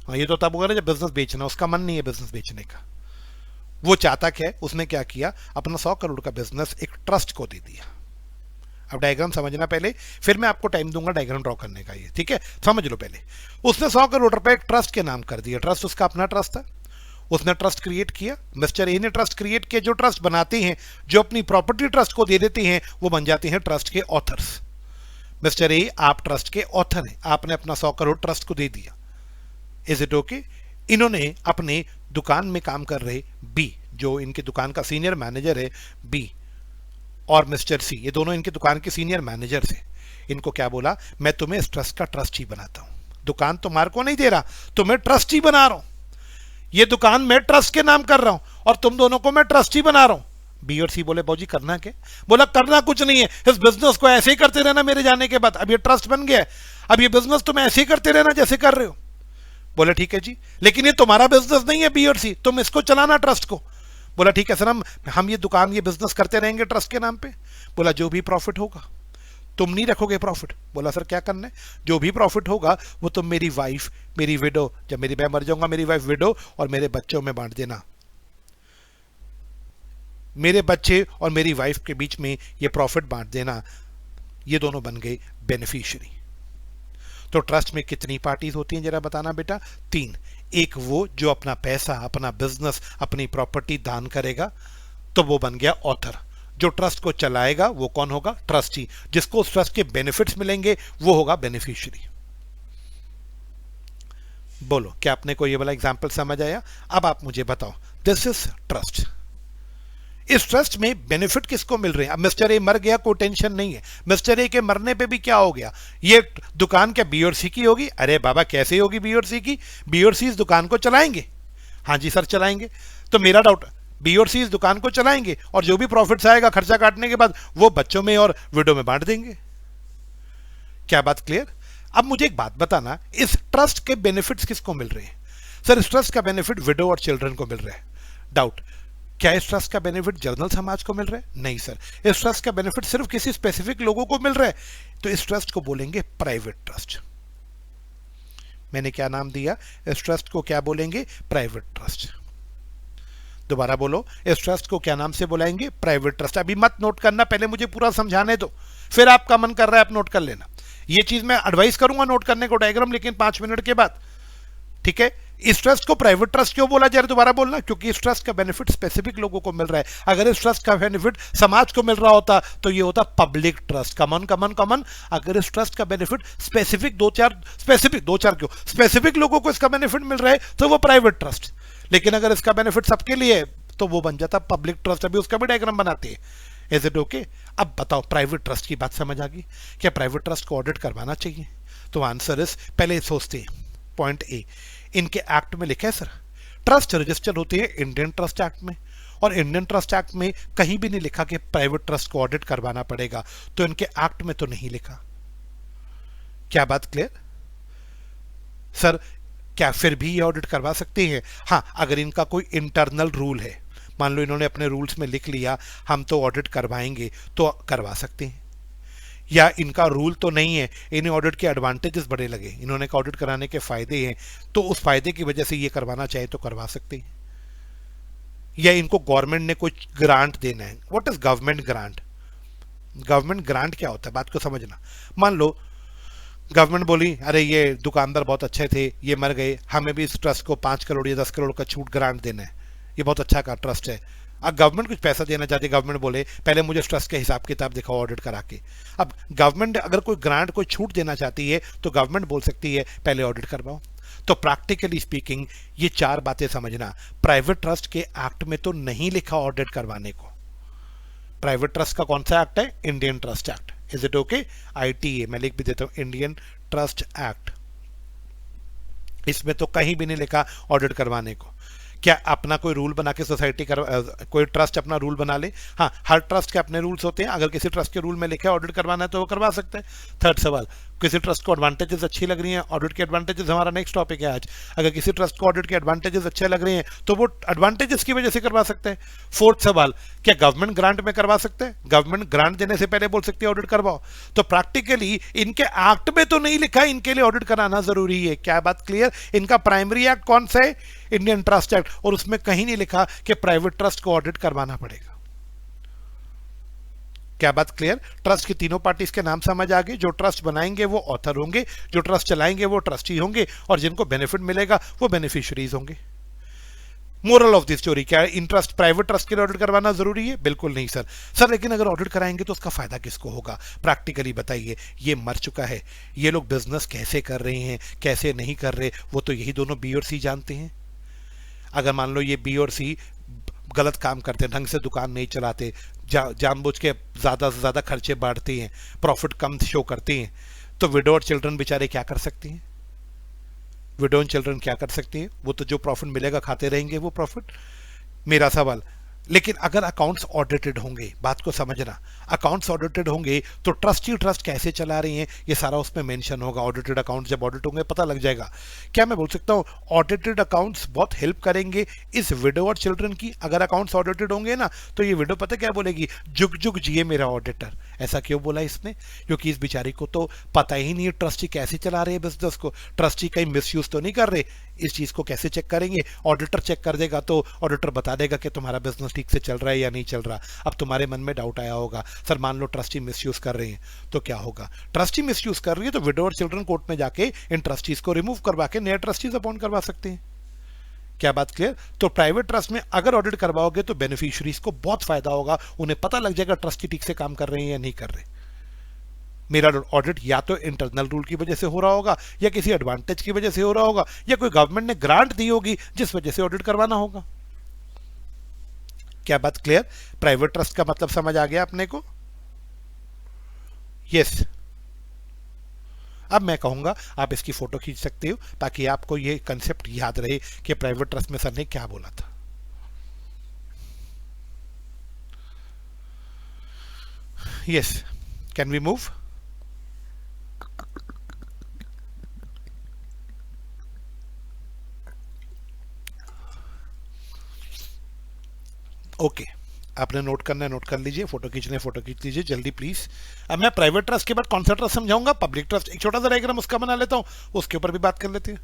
ये तो तब होगा ना जब बिजनेस बेचना, उसका मन नहीं है बिजनेस बेचने का। वो चाहता क्या है, उसने क्या किया, अपना 100 करोड़ का बिजनेस एक ट्रस्ट को दे दिया। अब डायग्राम समझना पहले, फिर मैं आपको टाइम दूंगा डायग्राम ड्रॉ करने का, ये ठीक है? समझ लो पहले। उसने 100 करोड़ रुपए एक ट्रस्ट के नाम कर दिया। ट्रस्ट उसका अपना ट्रस्ट था, उसने ट्रस्ट क्रिएट किया। मिस्टर ए ने ट्रस्ट क्रिएट किया। जो ट्रस्ट बनाते हैं, जो अपनी प्रॉपर्टी ट्रस्ट को दे देते हैं, वो बन जाते हैं ट्रस्ट के ऑथर्स। मिस्टर ए, आप ट्रस्ट के ऑथर हैं, आपने अपना 100 करोड़ ट्रस्ट को दे दिया। Is it okay? इन्होंने अपने दुकान में काम कर रहे बी, जो इनके दुकान का सीनियर मैनेजर है बी, और मिस्टर सी, ये दोनों इनके दुकान के सीनियर मैनेजर थे। इनको क्या बोला, मैं तुम्हें इस ट्रस्ट का ट्रस्टी बनाता हूं। दुकान तुम्हारे को नहीं दे रहा, तुम्हें ट्रस्टी बना रहा हूं। ये दुकान मैं ट्रस्ट के नाम कर रहा हूं और तुम दोनों को मैं ट्रस्टी बना रहा हूं। बी और सी बोले बाबूजी करना क्या? बोला करना कुछ नहीं है, इस बिजनेस को ऐसे ही करते रहना मेरे जाने के बाद। अब ये ट्रस्ट बन गया है, अब ये बिजनेस तुम ऐसे ही करते रहना जैसे कर रहे हो। बोले ठीक है जी, लेकिन ये तुम्हारा बिजनेस नहीं है बी और सी, तुम इसको चलाना ट्रस्ट को। बोला ठीक है सर, हम ये दुकान ये बिजनेस करते रहेंगे ट्रस्ट के नाम पे। बोला जो भी प्रॉफिट होगा, तुम नहीं रखोगे प्रॉफिट। बोला सर क्या करना है? जो भी प्रॉफिट होगा वो तुम मेरी वाइफ, मेरी विडो, जब मेरी मैं मर जाऊंगा मेरी वाइफ, विडो और मेरे बच्चों में बांट देना। मेरे बच्चे और मेरी वाइफ के बीच में ये प्रॉफिट बांट देना। ये दोनों बन गए बेनिफिशियरी। तो ट्रस्ट में कितनी पार्टीज होती हैं जरा बताना बेटा? 3। एक वो जो अपना पैसा, अपना बिजनेस, अपनी प्रॉपर्टी दान करेगा, तो वो बन गया ऑथर। जो ट्रस्ट को चलाएगा वो कौन होगा? ट्रस्टी। जिसको उस ट्रस्ट के बेनिफिट्स मिलेंगे वो होगा बेनिफिशियरी। बोलो क्या आपने को ये वाला एग्जांपल समझ आया? अब आप मुझे बताओ, दिस इज ट्रस्ट। इस ट्रस्ट में बेनिफिट किसको मिल रहे हैं? अब मिस्टर ए मर गया, कोई टेंशन नहीं है। मिस्टर ए के मरने पे भी क्या हो गया, ये दुकान क्या बी और सी की होगी? अरे बाबा कैसे होगी बी और सी की? बी और सी इस दुकान को चलाएंगे। हाँ जी सर चलाएंगे। तो मेरा डाउट, बी और सी इस दुकान को चलाएंगे और जो भी प्रॉफिट्स आएगा खर्चा काटने के बाद वो बच्चों में और विडो में बांट देंगे। क्या बात क्लियर? अब मुझे एक बात बताना, इस ट्रस्ट के बेनिफिट्स किसको मिल रहे हैं? सर इस ट्रस्ट का बेनिफिट विडो और चिल्ड्रन को मिल रहा है। डाउट, क्या इस ट्रस्ट का बेनिफिट जनरल समाज को मिल रहा है? नहीं सर, इस ट्रस्ट का बेनिफिट सिर्फ किसी स्पेसिफिक लोगों को मिल रहा है। तो इस ट्रस्ट को बोलेंगे प्राइवेट ट्रस्ट। मैंने क्या नाम दिया? इस ट्रस्ट को क्या बोलेंगे? Private trust. दोबारा बोलो, इस ट्रस्ट को क्या नाम से बुलाएंगे? Private trust. अभी मत नोट करना, पहले मुझे पूरा समझाने दो, फिर आपका मन कर रहा है आप नोट कर लेना। ये चीज मैं एडवाइस करूंगा नोट करने को डायग्राम, लेकिन 5 मिनट के बाद, ठीक है? इस ट्रस्ट को प्राइवेट ट्रस्ट क्यों बोला? जरा दोबारा बोलना। क्योंकि इस ट्रस्ट का बेनिफिट स्पेसिफिक लोगों को मिल रहा है। अगर इस ट्रस्ट का बेनिफिट समाज को मिल रहा होता तो ये होता पब्लिक ट्रस्ट। कमन कमन कमन। अगर इस ट्रस्ट का बेनिफिट स्पेसिफिक स्पेसिफिक लोगों को इसका बेनिफिट मिल रहा है तो वो प्राइवेट ट्रस्ट। लेकिन अगर इसका बेनिफिट सबके लिए है तो वो बन जाता पब्लिक ट्रस्ट। अभी उसका भी डायग्राम बनाते हैं। Is it okay? अब बताओ, प्राइवेट ट्रस्ट की बात समझ आ गई? क्या प्राइवेट ट्रस्ट को ऑडिट करवाना चाहिए? तो आंसर इज, पहले सोचते हैं पॉइंट ए, इनके एक्ट में लिखा है सर ट्रस्ट रजिस्टर होते हैं इंडियन ट्रस्ट एक्ट में, और इंडियन ट्रस्ट एक्ट में कहीं भी नहीं लिखा कि प्राइवेट ट्रस्ट को ऑडिट करवाना पड़ेगा, तो इनके एक्ट में तो नहीं लिखा। क्या बात क्लियर सर? क्या फिर भी ये ऑडिट करवा सकते हैं? हाँ, अगर इनका कोई इंटरनल रूल है, मान लो इन्होंने अपने रूल्स में लिख लिया हम तो ऑडिट करवाएंगे, तो करवा सकते हैं। या इनका रूल तो नहीं है, इन्हें ऑडिट के एडवांटेजेस बड़े लगे, इन्होंने ऑडिट कराने के फायदे हैं, तो उस फायदे की वजह से ये करवाना चाहे तो करवा सकते हैं। या इनको गवर्नमेंट ने कोई ग्रांट देना है। What is government grant? Government grant क्या होता है, बात को समझना। मान लो गवर्नमेंट बोली अरे ये दुकानदार बहुत अच्छे थे, ये मर गए, हमें भी इस ट्रस्ट को 5 करोड़ या 10 करोड़ का छूट ग्रांट देना है, ये बहुत अच्छा का ट्रस्ट है। अब गवर्नमेंट कुछ पैसा देना चाहती है, गवर्नमेंट बोले पहले मुझे ट्रस्ट के हिसाब किताब दिखाओ ऑडिट करा के। अब गवर्नमेंट अगर कोई ग्रांट कोई छूट देना चाहती है तो गवर्नमेंट बोल सकती है पहले ऑडिट करवाओ। तो प्रैक्टिकली स्पीकिंग ये 4 बातें समझना, प्राइवेट ट्रस्ट के एक्ट में तो नहीं लिखा ऑडिट करवाने को। प्राइवेट ट्रस्ट का कौन सा एक्ट है? Indian trust act. Is it okay? ITA मैं लिख भी देता हूं, इंडियन ट्रस्ट एक्ट। इसमें तो कहीं भी नहीं लिखा ऑडिट करवाने को। क्या अपना कोई रूल बना के सोसाइटी कोई ट्रस्ट अपना रूल बना ले? हाँ, हर ट्रस्ट के अपने रूल्स होते हैं, अगर किसी ट्रस्ट के रूल में लिखा है ऑडिट करवाना है तो वो करवा सकते हैं। थर्ड सवाल, किसी ट्रस्ट को एडवांटेजेस अच्छी लग रही हैं, ऑडिट के एडवांटेजेस हमारा नेक्स्ट टॉपिक है आज। अगर किसी ट्रस्ट को ऑडिट के एडवांटेजेस अच्छे लग रहे हैं तो वो एडवांटेजेस की वजह से करवा सकते हैं। फोर्थ सवाल, क्या गवर्नमेंट ग्रांट में करवा सकते हैं? गवर्नमेंट ग्रांट देने से पहले बोल सकती है ऑडिट करवाओ। तो प्रैक्टिकली इनके एक्ट में तो नहीं लिखा इनके लिए ऑडिट कराना जरूरी है। क्या बात क्लियर? इनका प्राइमरी एक्ट कौन सा है? इंडियन ट्रस्ट एक्ट, और उसमें कहीं नहीं लिखा कि प्राइवेट ट्रस्ट को ऑडिट करवाना पड़ेगा। क्या बात क्लियर? ट्रस्ट की तीनों पार्टीज के नाम समझ आ गए। जो ट्रस्ट बनाएंगे वो ऑथर होंगे, जो ट्रस्ट चलाएंगे वो ट्रस्टी होंगे, और जिनको बेनिफिट मिलेगा वो बेनिफिशियरीज होंगे। मोरल ऑफ द स्टोरी क्या है? इन ट्रस्ट प्राइवेट ट्रस्ट के लिए ऑडिट करवाना जरूरी है? बिल्कुल नहीं सर। लेकिन अगर ऑडिट कराएंगे तो उसका फायदा किसको होगा? प्रैक्टिकली बताइए। ये मर चुका है, ये लोग बिजनेस कैसे कर रहे हैं कैसे नहीं कर रहे वो तो यही दोनों बी और सी जानते हैं। अगर मान लो ये बी और सी गलत काम करते हैं, ढंग से दुकान नहीं चलाते, जानबूझ के ज्यादा से ज्यादा खर्चे बांटते हैं, प्रॉफिट कम शो करते हैं, तो विडो और चिल्ड्रन बेचारे क्या कर सकती हैं? विडो एंड चिल्ड्रन क्या कर सकती हैं? वो तो जो प्रॉफिट मिलेगा खाते रहेंगे वो प्रॉफिट। मेरा सवाल, लेकिन अगर अकाउंट्स ऑडिटेड होंगे, बात को समझना, अकाउंट्स ऑडिटेड होंगे तो ट्रस्टी ट्रस्ट कैसे चला रही हैं ये सारा उसमें मेंशन होगा। ऑडिटेड अकाउंट्स जब ऑडिट होंगे पता लग जाएगा। क्या मैं बोल सकता हूं ऑडिटेड अकाउंट्स बहुत हेल्प करेंगे इस विडो और चिल्ड्रन की? अगर अकाउंट्स ऑडिटेड होंगे ना तो ये विडो पता क्या बोलेगी? जुग जुग जिए मेरा ऑडिटर। ऐसा क्यों बोला इसने? क्योंकि इस बेचारी को तो पता ही नहीं है ट्रस्टी कैसे चला रहे हैं बिजनेस को, ट्रस्टी कहीं मिसयूज तो नहीं कर रहे। इस चीज को कैसे चेक करेंगे? ऑडिटर चेक कर देगा तो ऑडिटर बता देगा कि तुम्हारा बिजनेस ठीक से चल रहा है या नहीं चल रहा। अब तुम्हारे मन में डाउट आया होगा सर मान लो ट्रस्टी मिसयूज कर रहे हैं तो क्या होगा? ट्रस्टी मिसयूज कर रही है तो विडो और चिल्ड्रन कोर्ट में जाके इन ट्रस्टीज को रिमूव करवा के नए ट्रस्टीज अपॉइंट करवा सकते हैं। क्या बात क्लियर? तो प्राइवेट ट्रस्ट में अगर ऑडिट करवाओगे तो बेनिफिशियरीज को बहुत फायदा होगा, उन्हें पता लग जाएगा ट्रस्टी ठीक से काम कर रहे हैं या नहीं कर रहे। मेरा ऑडिट या तो इंटरनल रूल की वजह से हो रहा होगा या किसी एडवांटेज की वजह से हो रहा होगा या कोई गवर्नमेंट ने ग्रांट दी होगी जिस वजह से ऑडिट करवाना होगा। क्या बात क्लियर? प्राइवेट ट्रस्ट का मतलब समझ आ गया अपने को? यस। अब मैं कहूंगा आप इसकी फोटो खींच सकते हो ताकि आपको ये कंसेप्ट याद रहे कि प्राइवेट ट्रस्ट में सर ने क्या बोला था। Yes, can we move? Okay, आपने नोट करना है नोट कर लीजिए, फोटो खींचना है फोटो खींच लीजिए जल्दी प्लीज। अब मैं प्राइवेट ट्रस्ट के बाद कौन सा ट्रस्ट समझाऊंगा? Public trust. एक छोटा सा डायग्राम उसका बना लेता हूं, उसके ऊपर भी बात कर लेते हैं।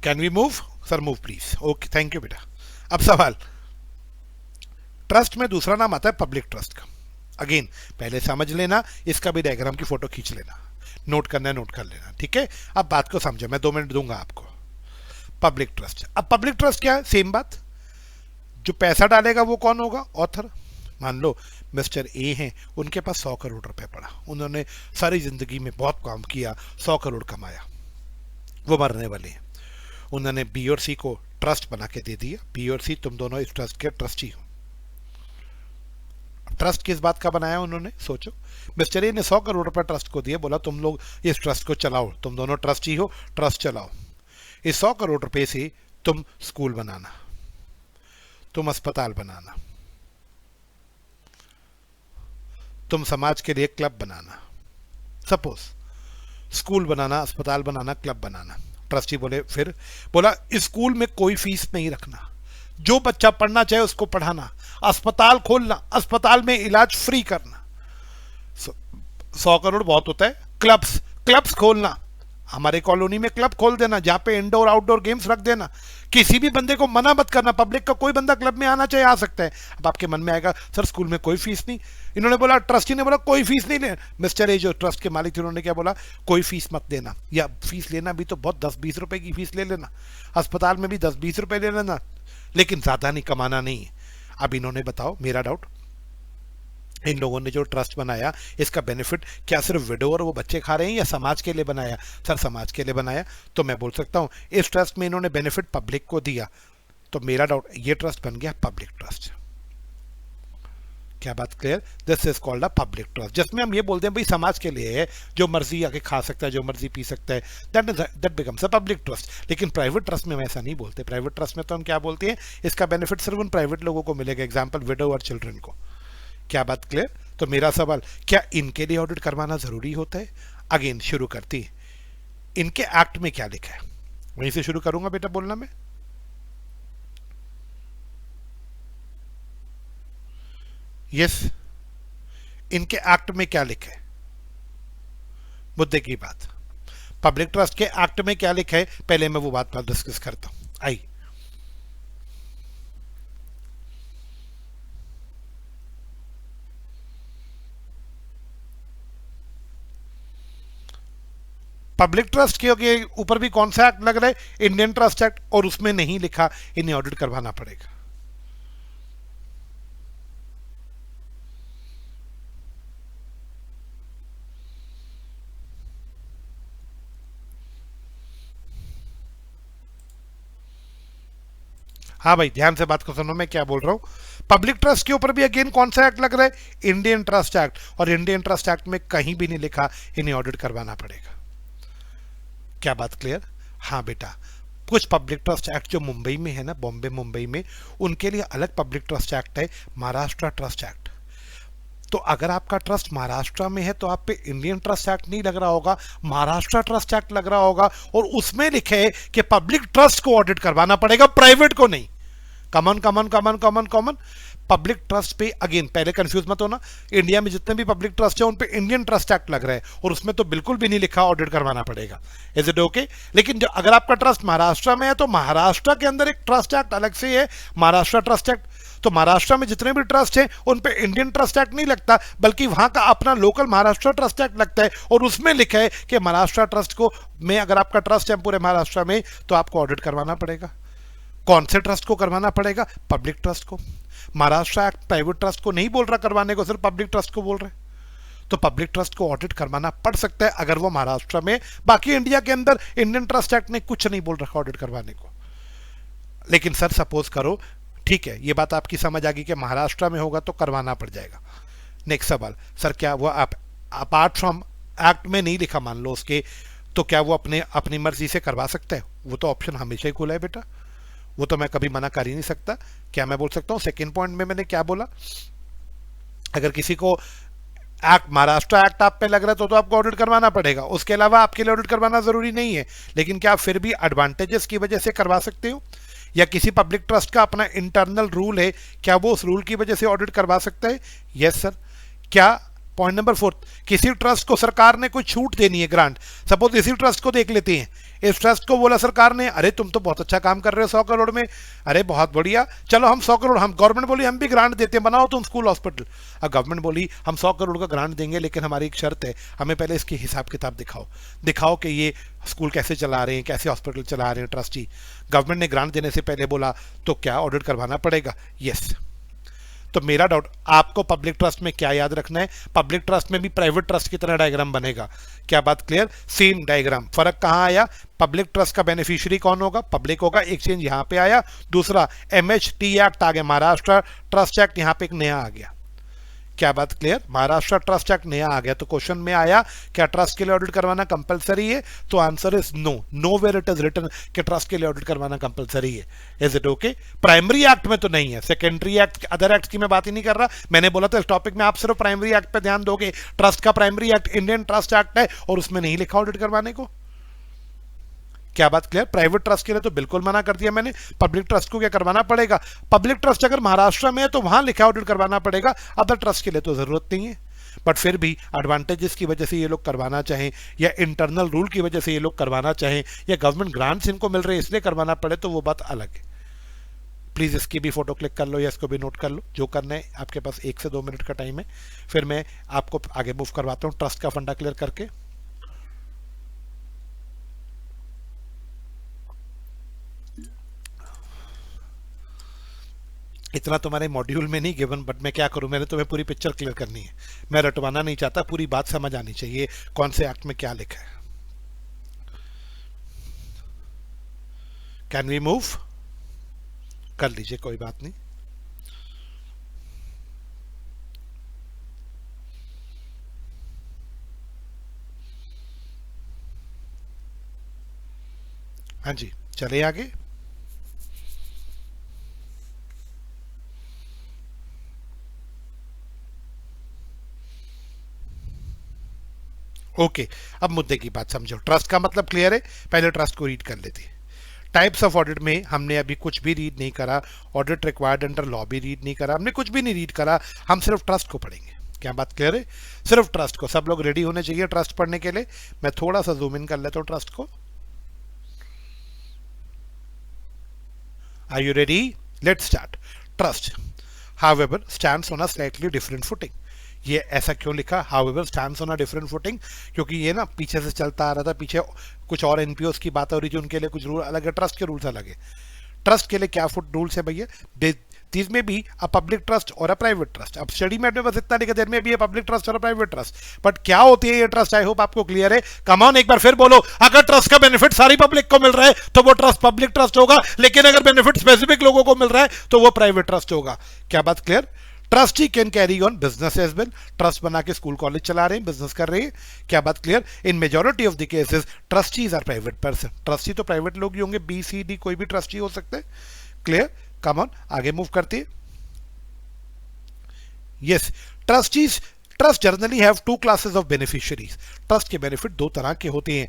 Can we move? Sir move please. Okay, thank you बेटा। अब सवाल, ट्रस्ट में दूसरा नाम आता है पब्लिक ट्रस्ट का। अगेन पहले समझ लेना, इसका भी डायग्राम की फोटो खींच लेना, नोट करना है नोट कर लेना, ठीक है? अब बात को समझो, मैं 2 मिनट दूंगा आपको। पब्लिक ट्रस्ट, अब पब्लिक ट्रस्ट क्या है? सेम बात, जो पैसा डालेगा वो कौन होगा? ऑथर। मान लो मिस्टर ए हैं, उनके पास 100 करोड़ रुपए पड़ा, उन्होंने सारी जिंदगी में बहुत काम किया, 100 करोड़ कमाया, वो मरने वाले हैं। उन्होंने बी और सी को ट्रस्ट बना के दे दिया, बी और सी तुम दोनों इस ट्रस्ट के ट्रस्टी हो। ट्रस्ट किस बात का बनाया उन्होंने, सोचो। मिस्टर ए ने 100 करोड़ रुपए ट्रस्ट को दिए, बोला तुम लोग इस ट्रस्ट को चलाओ, तुम दोनों ट्रस्टी हो, ट्रस्ट चलाओ। इस 100 करोड़ रुपए से तुम स्कूल बनाना, तुम अस्पताल बनाना, तुम समाज के लिए क्लब बनाना, सपोज स्कूल बनाना, अस्पताल बनाना, क्लब बनाना। ट्रस्टी बोले, फिर बोला स्कूल में कोई फीस नहीं रखना, जो बच्चा पढ़ना चाहे उसको पढ़ाना, अस्पताल खोलना, अस्पताल में इलाज फ्री करना। 100 करोड़ बहुत होता है। क्लब्स, क्लब्स खोलना, हमारे कॉलोनी में क्लब खोल देना, जहां पे इंडोर आउटडोर गेम्स रख देना, किसी भी बंदे को मना मत करना, पब्लिक का कोई बंदा क्लब में आना चाहे आ सकता है। अब आपके मन में आएगा सर स्कूल में कोई फीस नहीं, इन्होंने बोला, ट्रस्टी ने बोला कोई फीस नहीं ले। मिस्टर ए जो ट्रस्ट के मालिक थे उन्होंने क्या बोला, कोई फीस मत देना, या फीस लेना भी तो बहुत 10-20 रुपए की फीस ले लेना, अस्पताल में भी 10-20 रुपए ले लेना, लेकिन ज्यादा नहीं, कमाना नहीं है। अब इन्होंने, बताओ मेरा डाउट, इन लोगों ने जो ट्रस्ट बनाया इसका बेनिफिट क्या सिर्फ विडो और वो बच्चे खा रहे हैं या समाज के लिए बनाया? सर समाज के लिए बनाया। तो मैं बोल सकता हूं इस ट्रस्ट में इन्होंने बेनिफिट पब्लिक को दिया, तो मेरा डाउट, ये ट्रस्ट बन गया पब्लिक ट्रस्ट। क्या बात clear? This is called a public trust, जिसमें हम ये बोलते हैं भाई समाज के लिए है, जो मर्जी आके खा सकता है, जो मर्जी पी सकता है, that becomes a public trust. लेकिन प्राइवेट ट्रस्ट में हम ऐसा नहीं बोलते। प्राइवेट ट्रस्ट में तो हम क्या बोलते हैं, इसका बेनिफिट सिर्फ उन प्राइवेट लोगों को मिलेगा, एग्जाम्पल विडो और चिल्ड्रन को। क्या बात क्लियर? तो मेरा सवाल, क्या इनके लिए ऑडिट करवाना जरूरी होता है? अगेन शुरू करती है, इनके एक्ट में क्या लिखा है, वहीं से शुरू करूंगा बेटा बोलना मैं। यस, इनके एक्ट में क्या लिखा है, मुद्दे की बात, पब्लिक ट्रस्ट के एक्ट में क्या लिखा है, पहले मैं वो बात पर डिस्कस करता हूं। आई, पब्लिक ट्रस्ट के ऊपर भी कौन सा एक्ट लग रहा है, इंडियन ट्रस्ट एक्ट, और उसमें नहीं लिखा, इन्हें ऑडिट करवाना पड़ेगा। हाँ भाई ध्यान से बात को सुनो, मैं क्या बोल रहा हूं। पब्लिक ट्रस्ट के ऊपर भी अगेन कौन सा एक्ट लग रहा है, इंडियन ट्रस्ट एक्ट, और इंडियन ट्रस्ट एक्ट में कहीं भी नहीं लिखा इन्हें ऑडिट करवाना पड़ेगा। क्या बात क्लियर? हाँ बेटा, कुछ पब्लिक ट्रस्ट एक्ट जो मुंबई में है ना, बॉम्बे मुंबई में, उनके लिए अलग पब्लिक ट्रस्ट एक्ट है, महाराष्ट्र ट्रस्ट एक्ट। तो अगर आपका ट्रस्ट महाराष्ट्र में है तो आप पे इंडियन ट्रस्ट एक्ट नहीं लग रहा होगा, महाराष्ट्र ट्रस्ट एक्ट लग रहा होगा, और उसमें लिखे है कि पब्लिक ट्रस्ट को ऑडिट करवाना पड़ेगा, प्राइवेट को नहीं। Common common common common common. Public trust पे अगेन पहले कंफ्यूज मत होना, इंडिया में जितने भी पब्लिक ट्रस्ट है उन पे इंडियन ट्रस्ट एक्ट लग रहा है, और उसमें तो बिल्कुल भी नहीं लिखा ऑडिट करवाना पड़ेगा। Is it okay? लेकिन जो अगर आपका ट्रस्ट महाराष्ट्र में है तो महाराष्ट्र के अंदर एक ट्रस्ट एक्ट अलग से है, महाराष्ट्र ट्रस्ट एक्ट। तो महाराष्ट्र में जितने भी ट्रस्ट हैं उन पे इंडियन ट्रस्ट एक्ट नहीं लगता, बल्कि वहां का अपना लोकल महाराष्ट्र ट्रस्ट एक्ट लगता है, और उसमें लिखा है कि महाराष्ट्र ट्रस्ट को में अगर आपका ट्रस्ट है पूरे महाराष्ट्र में तो आपको ऑडिट करवाना पड़ेगा। कौन से ट्रस्ट को करवाना पड़ेगा? पब्लिक ट्रस्ट को। महाराष्ट्र एक्ट प्राइवेट ट्रस्ट को नहीं बोल रहा करवाने को, सिर्फ पब्लिक ट्रस्ट को बोल रहे। तो पब्लिक ट्रस्ट को ऑडिट करवाना पड़ सकता है अगर वो महाराष्ट्र में, बाकी इंडिया के अंदर इंडियन ट्रस्ट एक्ट ने कुछ नहीं बोल रखा ऑडिट करवाने को। लेकिन सर सपोज करो, ठीक है ये बात आपकी समझ आ गई कि महाराष्ट्र में होगा तो करवाना पड़ जाएगा। नेक्स्ट सवाल, सर क्या वो आप अपार्ट फ्रॉम एक्ट में नहीं लिखा मान लो उसके, तो क्या वो अपनी मर्जी से करवा सकता है? वो तो ऑप्शन हमेशा ही खुला है बेटा, वो तो मैं कभी मना कर ही नहीं सकता। क्या मैं बोल सकता हूं सेकंड पॉइंट में मैंने क्या बोला, अगर किसी को एक्ट महाराष्ट्र एक्ट आप पे लग रहा है तो आपको ऑडिट करवाना पड़ेगा, उसके अलावा आपके लिए ऑडिट करवाना जरूरी नहीं है। लेकिन क्या आप फिर भी एडवांटेजेस की वजह से करवा सकते हो, या किसी पब्लिक ट्रस्ट का अपना इंटरनल रूल है, क्या वो उस रूल की वजह से ऑडिट करवा सकता है? Yes sir. क्या पॉइंट नंबर 4, किसी ट्रस्ट को सरकार ने कोई छूट देनी है, ग्रांट। सपोज इसी ट्रस्ट को देख लेते हैं, इस ट्रस्ट को बोला सरकार ने, अरे तुम तो बहुत अच्छा काम कर रहे हो 100 करोड़ में, अरे बहुत बढ़िया, चलो हम 100 करोड़, हम गवर्नमेंट बोली हम भी ग्रांट देते हैं, बनाओ तुम स्कूल हॉस्पिटल। अब गवर्नमेंट बोली हम 100 करोड़ का ग्रांट देंगे, लेकिन हमारी एक शर्त है, हमें पहले इसकी हिसाब किताब दिखाओ कि ये स्कूल कैसे चला रहे हैं, कैसे हॉस्पिटल चला रहे हैं ट्रस्टी। गवर्नमेंट ने ग्रांट देने से पहले बोला तो क्या ऑडिट करवाना पड़ेगा? यस। तो मेरा डाउट, आपको पब्लिक ट्रस्ट में क्या याद रखना है, पब्लिक ट्रस्ट में भी प्राइवेट ट्रस्ट की तरह डायग्राम बनेगा। क्या बात क्लियर? सेम डायग्राम, फर्क कहां आया? पब्लिक ट्रस्ट का बेनिफिशियरी कौन होगा? पब्लिक होगा, एक्सचेंज यहां पे आया। दूसरा एमएचटी एक्ट आ गया, महाराष्ट्र ट्रस्ट एक्ट यहां पे एक नया आ गया। क्या बात क्लियर? महाराष्ट्र ट्रस्ट एक्ट नया आ गया। तो क्वेश्चन में आया क्या ट्रस्ट के लिए ऑडिट करवाना कंपलसरी है? तो answer is no, no where it is written कि ट्रस्ट के लिए ऑडिट करवाना कंपलसरी है। Is it okay? Primary act में तो नहीं है, सेकेंडरी एक्ट, अदर एक्ट की मैं बात ही नहीं कर रहा। मैंने बोला था इस टॉपिक में आप सिर्फ प्राइमरी एक्ट पे ध्यान दोगे। ट्रस्ट का primary act Indian trust act है और उसमें नहीं लिखा ऑडिट करवाने को। क्या बात क्लियर? प्राइवेट ट्रस्ट के लिए तो बिल्कुल मना कर दिया मैंने, पब्लिक ट्रस्ट को क्या करवाना पड़ेगा? पब्लिक ट्रस्ट अगर महाराष्ट्र में है तो वहां लिखा ऑडिट करवाना पड़ेगा, अदर ट्रस्ट के लिए तो जरूरत नहीं है। बट फिर भी एडवांटेजेस की वजह से ये लोग करवाना चाहें, या इंटरनल रूल की वजह से ये लोग करवाना चाहें, या गवर्नमेंट ग्रांट्स इनको मिल रहे हैं इसलिए करवाना पड़े, तो वो बात अलग है। प्लीज इसकी भी फोटो क्लिक कर लो या इसको भी नोट कर लो, जो करना है। आपके पास 1 से 2 मिनट का टाइम है, फिर मैं आपको आगे मूव करवाता हूँ ट्रस्ट का फंडा क्लियर करके। इतना तुम्हारे मॉड्यूल में नहीं गिवन, बट मैं क्या करूं, मैंने तुम्हें पूरी पिक्चर क्लियर करनी है। मैं रटवाना नहीं चाहता, पूरी बात समझ आनी चाहिए कौन से एक्ट में क्या लिखा है। Can we move? कर लीजिए, कोई बात नहीं। हाँ जी, चले आगे। ओके, अब मुद्दे की बात समझो। ट्रस्ट का मतलब क्लियर है? पहले ट्रस्ट को रीड कर लेते हैं। टाइप्स ऑफ ऑडिट में हमने अभी कुछ भी रीड नहीं करा, ऑडिट रिक्वायर्ड अंडर लॉ भी रीड नहीं करा, हमने कुछ भी नहीं रीड करा, हम सिर्फ ट्रस्ट को पढ़ेंगे। क्या बात क्लियर है? सिर्फ ट्रस्ट को। सब लोग रेडी होने चाहिए ट्रस्ट पढ़ने के लिए। मैं थोड़ा सा जूम इन कर लेता हूं ट्रस्ट को। Are you ready? Let's start. Trust however stands on a slightly different footing। ये ऐसा क्यों लिखा however stands on a different footing? क्योंकि ये ना पीछे से चलता आ रहा था, पीछे कुछ और एनपीओस की बात हो रही थी, उनके लिए कुछ रूल अलग है, ट्रस्ट के रूल्स अलग है। ट्रस्ट के लिए क्या फुट रूल्स है भैया? दीज में भी अ पब्लिक ट्रस्ट और अ प्राइवेट ट्रस्ट। अब स्टडी में बस इतना लिखा, देर में भी पब्लिक ट्रस्ट और अ प्राइवेट ट्रस्ट। बट क्या होती है ये ट्रस्ट? आई होप आपको क्लियर है। कम ऑन, एक बार फिर बोलो। अगर ट्रस्ट का बेनिफिट सारी पब्लिक को मिल रहा है तो वो ट्रस्ट पब्लिक ट्रस्ट होगा, लेकिन अगर बेनिफिट स्पेसिफिक लोगों को मिल रहा है तो वो प्राइवेट ट्रस्ट होगा। क्या बात clear? Trustee can carry on business as well. Trust बना के स्कूल कॉलेज चला रहे हैं, बिजनेस कर रहे हैं। क्या बात clear? In majority of the cases trustees are private person. Trustee तो प्राइवेट लोग ही होंगे, बी सी डी कोई भी ट्रस्टी हो सकते हैं। क्लियर? कम ऑन, आगे मूव करते हैं। Yes, trustees, trust generally have 2 classes of beneficiaries. Trust के बेनिफिट 2 तरह के होते हैं,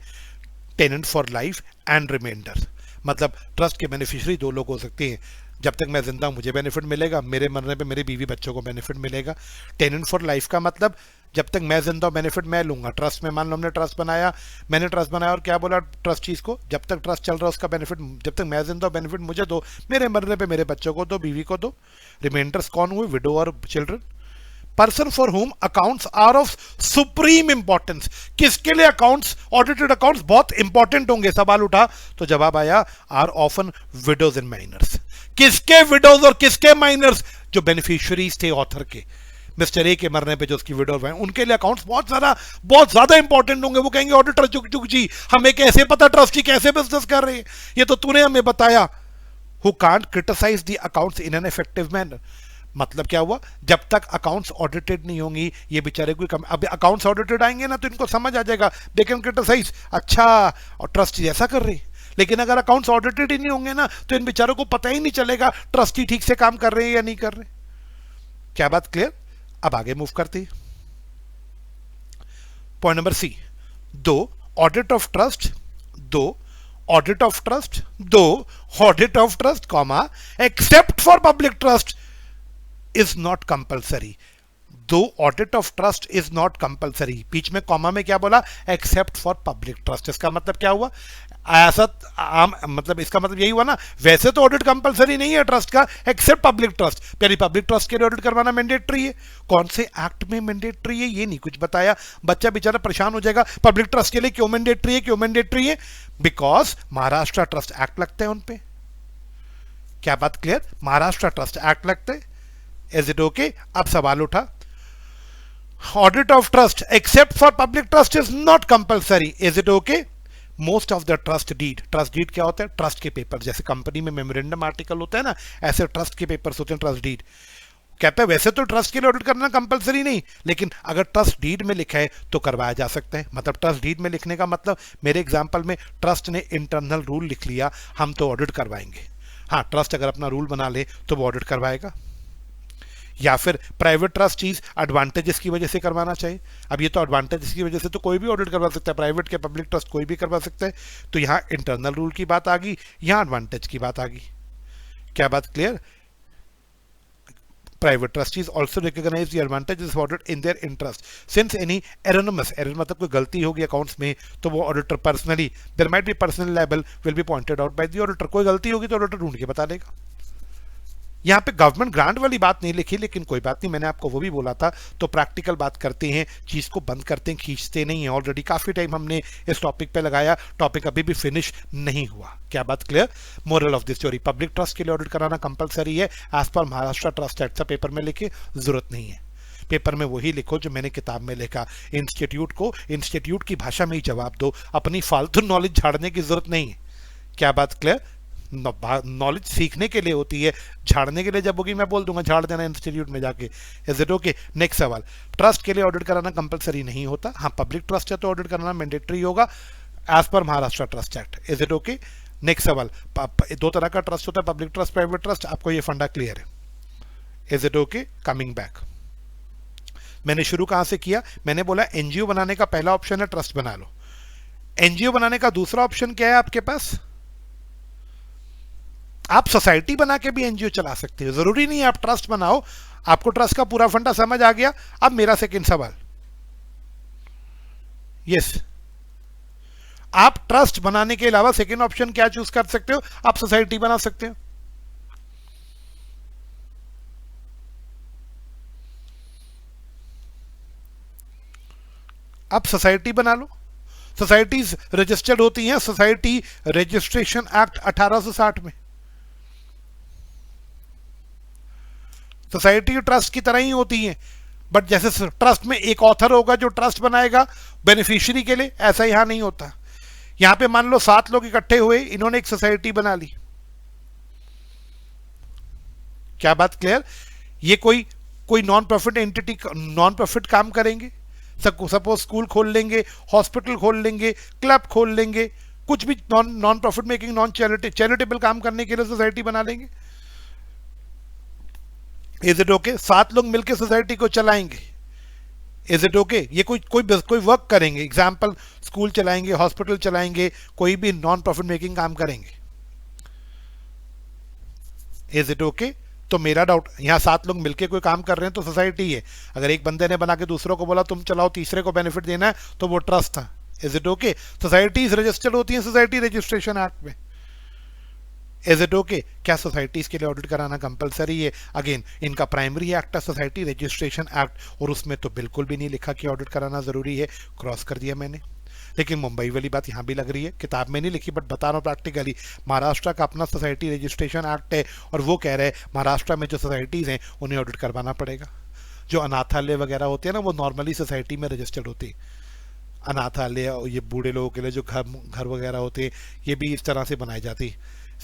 tenant for life and remainder. मतलब ट्रस्ट के बेनिफिशियरी 2 लोग हो सकते हैं। जब तक मैं जिंदा हूं मुझे बेनिफिट मिलेगा, मेरे मरने पे मेरे बीवी बच्चों को बेनिफिट मिलेगा। टेनेंट फॉर लाइफ का मतलब जब तक मैं जिंदा हूं बेनिफिट मैं लूंगा। ट्रस्ट में मान लो हमने ट्रस्ट बनाया, मैंने ट्रस्ट बनाया और क्या बोला ट्रस्टीज को, जब तक ट्रस्ट चल रहा है उसका बेनिफिट, जब तक मैं जिंदा हूं बेनिफिट मुझे दो, मेरे मरने पे मेरे बच्चों को दो, बीवी को दो। रिमाइंडर्स कौन हुए? विडो और children. Person for whom accounts are of supreme importance. किसके लिए अकाउंट्स, ऑडिटेड अकाउंट्स बहुत इंपॉर्टेंट होंगे? सवाल उठा तो जवाब आया are often widows and minors. किसके विडोज और किसके माइनर्स? जो बेनिफिशियरीज थे ऑथर के, मिस्टर ए के मरने पे जो उसकी विडो है, उनके लिए अकाउंट्स बहुत ज्यादा इंपॉर्टेंट होंगे। वो कहेंगे ऑडिटर चुक चुक जी हमें कैसे पता ट्रस्टी कैसे बिजनेस कर रहे हैं, ये तो तूने हमें बताया। Who can't criticise the accounts in an effective manner. मतलब क्या हुआ? जब तक अकाउंट्स ऑडिटेड नहीं होंगी ये बेचारे कोई कम, अब अकाउंट्स ऑडिटेड आएंगे ना तो इनको समझ आ जाएगा, दे कैन क्रिटिसाइज, अच्छा और ट्रस्टी ऐसा कर रही। लेकिन अगर अकाउंट्स ऑडिटेड ही नहीं होंगे ना तो इन बेचारों को पता ही नहीं चलेगा ट्रस्टी ठीक से काम कर रहे हैं या नहीं कर रहे। क्या बात क्लियर? अब आगे मूव करते हैं। पॉइंट नंबर सी, दो ऑडिट ऑफ ट्रस्ट, दो ऑडिट ऑफ ट्रस्ट, दो audit of trust comma except for public trust is not compulsory। दो audit of trust is not compulsory, बीच में कॉमा में क्या बोला? Except for public trust. इसका मतलब क्या हुआ? ऐसा आम मतलब इसका मतलब यही हुआ ना, वैसे तो ऑडिट कंपलसरी नहीं है ट्रस्ट का, एक्सेप्ट पब्लिक ट्रस्ट। यानी पब्लिक ट्रस्ट के लिए ऑडिट करवाना मैंडेटरी है। कौन से एक्ट में मैंडेटरी है ये नहीं कुछ बताया, बच्चा बेचारा परेशान हो जाएगा। पब्लिक ट्रस्ट के लिए क्यों मैंडेटरी है? क्यों मैंडेटरी है? बिकॉज महाराष्ट्र ट्रस्ट एक्ट लगता है उन पे। क्या बात क्लियर? महाराष्ट्र ट्रस्ट एक्ट लगता है। Is it okay? अब सवाल उठा, audit of trust except for public trust is not compulsory, is it okay? Most of the trust deed क्या होता है? ट्रस्ट के पेपर, जैसे कंपनी में मेमोरेंडम आर्टिकल होता है ना, ऐसे ट्रस्ट के पेपर्स होते हैं, ट्रस्ट डीड। कहता है वैसे तो ट्रस्ट के लिए ऑडिट करना कंपलसरी नहीं, लेकिन अगर ट्रस्ट डीड में लिखा है तो करवाया जा सकता है। मतलब ट्रस्ट डीड में लिखने का मतलब, मेरे एग्जांपल में ट्रस्ट ने इंटरनल रूल लिख लिया, हम तो ऑडिट करवाएंगे। हाँ, ट्रस्ट अगर अपना रूल बना ले तो वो ऑडिट करवाएगा। या फिर प्राइवेट ट्रस्ट चीज एडवांटेजेस की वजह से करवाना चाहिए। अब ये तो एडवांटेजेस की वजह से तो कोई भी ऑडिट करवा सकता है, प्राइवेट के पब्लिक ट्रस्ट कोई भी करवा सकता है। तो यहाँ इंटरनल रूल की बात आ गई, यहाँ एडवांटेज की बात आ गई। क्या बात clear? Private trustees also recognize the advantages of audit in their interest. Since any erroneous, error मतलब कोई गलती होगी अकाउंट्स में, तो वो auditor personally, there might be personal liable will be pointed out by the auditor. कोई गलती होगी तो ऑडिटर ढूंढ के बता देगा। यहाँ पे गवर्नमेंट ग्रांट वाली बात नहीं लिखी, लेकिन कोई बात नहीं, मैंने आपको वो भी बोला था। तो प्रैक्टिकल बात करते हैं, चीज को बंद करते हैं, खींचते नहीं है। ऑलरेडी काफी टाइम हमने इस टॉपिक पे लगाया, टॉपिक अभी भी फिनिश नहीं हुआ। क्या बात clear? Moral of the story, public trust के लिए ऑडिट कराना कंपलसरी है as per Maharashtra trust act. Paper में लिखे जरूरत नहीं है, पेपर में वही लिखो जो मैंने किताब में लिखा। इंस्टीट्यूट को इंस्टीट्यूट की भाषा में ही जवाब दो, अपनी फालतू नॉलेज झाड़ने की जरूरत नहीं है। क्या बात क्लियर? नॉलेज सीखने के लिए होती है, झाड़ने के लिए जब होगी मैं बोल दूंगा झाड़ देना इंस्टीट्यूट में जाके। Is it okay? नेक्स्ट सवाल, ट्रस्ट के लिए ऑडिट कराना कंपलसरी नहीं होता। हाँ, पब्लिक ट्रस्ट है तो ऑडिट कराना मैंडेटरी होगा as per Maharashtra trust act. Is it okay? Next सवाल, दो तरह का ट्रस्ट होता है, पब्लिक ट्रस्ट, प्राइवेट ट्रस्ट। आपको ये फंडा क्लियर है? Is it okay? Coming back, मैंने शुरू कहां से किया? मैंने बोला एनजीओ बनाने का पहला ऑप्शन है ट्रस्ट बना लो। एनजीओ बनाने का दूसरा ऑप्शन क्या है आपके पास? आप सोसाइटी बना के भी एनजीओ चला सकते हो, जरूरी नहीं है आप ट्रस्ट बनाओ। आपको ट्रस्ट का पूरा फंडा समझ आ गया? अब मेरा सेकंड सवाल, यस, आप ट्रस्ट बनाने के अलावा सेकंड ऑप्शन क्या चूज कर सकते हो? आप सोसाइटी बना सकते हो। आप सोसाइटी बना लो। सोसाइटीज रजिस्टर्ड होती हैं, सोसाइटी रजिस्ट्रेशन एक्ट 1860 में। सोसाइटी ट्रस्ट की तरह ही होती है, बट जैसे ट्रस्ट में एक ऑथर होगा जो ट्रस्ट बनाएगा बेनिफिशियरी के लिए, ऐसा यहां नहीं होता। यहां पे मान लो 7 लोग इकट्ठे हुए, इन्होंने एक सोसाइटी बना ली। क्या बात क्लियर? ये कोई non profit entity, non profit काम करेंगे। सपोज स्कूल खोल लेंगे, हॉस्पिटल खोल लेंगे, क्लब खोल लेंगे, कुछ भी non profit making, non charitable काम करने के लिए सोसाइटी बना लेंगे। Is it okay? 7 लोग मिलकर सोसाइटी को चलाएंगे। Is it okay? ये कोई वर्क करेंगे, एग्जाम्पल स्कूल चलाएंगे, हॉस्पिटल चलाएंगे, कोई भी नॉन प्रॉफिट मेकिंग काम करेंगे। Is it okay? तो मेरा डाउट, यहां 7 लोग मिलकर कोई काम कर रहे हैं तो सोसाइटी है। अगर एक बंदे ने बना के दूसरों को बोला तुम चलाओ, तीसरे को बेनिफिट देना है, तो वो ट्रस्ट था। Is it okay? Societies registered होती हैं सोसाइटी रजिस्ट्रेशन एक्ट में। Is it okay? क्या सोसाइटीज के लिए ऑडिट कराना कंपलसरी है? अगेन, इनका प्राइमरी एक्ट है सोसाइटी रजिस्ट्रेशन एक्ट, और उसमें तो बिल्कुल भी नहीं लिखा कि ऑडिट कराना जरूरी है, क्रॉस कर दिया मैंने। लेकिन मुंबई वाली बात यहां भी लग रही है, किताब में नहीं लिखी बट बता रहा हूं प्रैक्टिकली। महाराष्ट्र का अपना सोसाइटी रजिस्ट्रेशन एक्ट है, और वो कह रहे हैं महाराष्ट्र में जो सोसाइटीज हैं उन्हें ऑडिट करवाना पड़ेगा। जो अनाथालय वगैरह होते हैं ना, वो नॉर्मली सोसाइटी में रजिस्टर्ड होती है। अनाथालय, ये बूढ़े लोगों के लिए जो घर वगैरह होते हैं, ये भी इस तरह से बनाई जाती,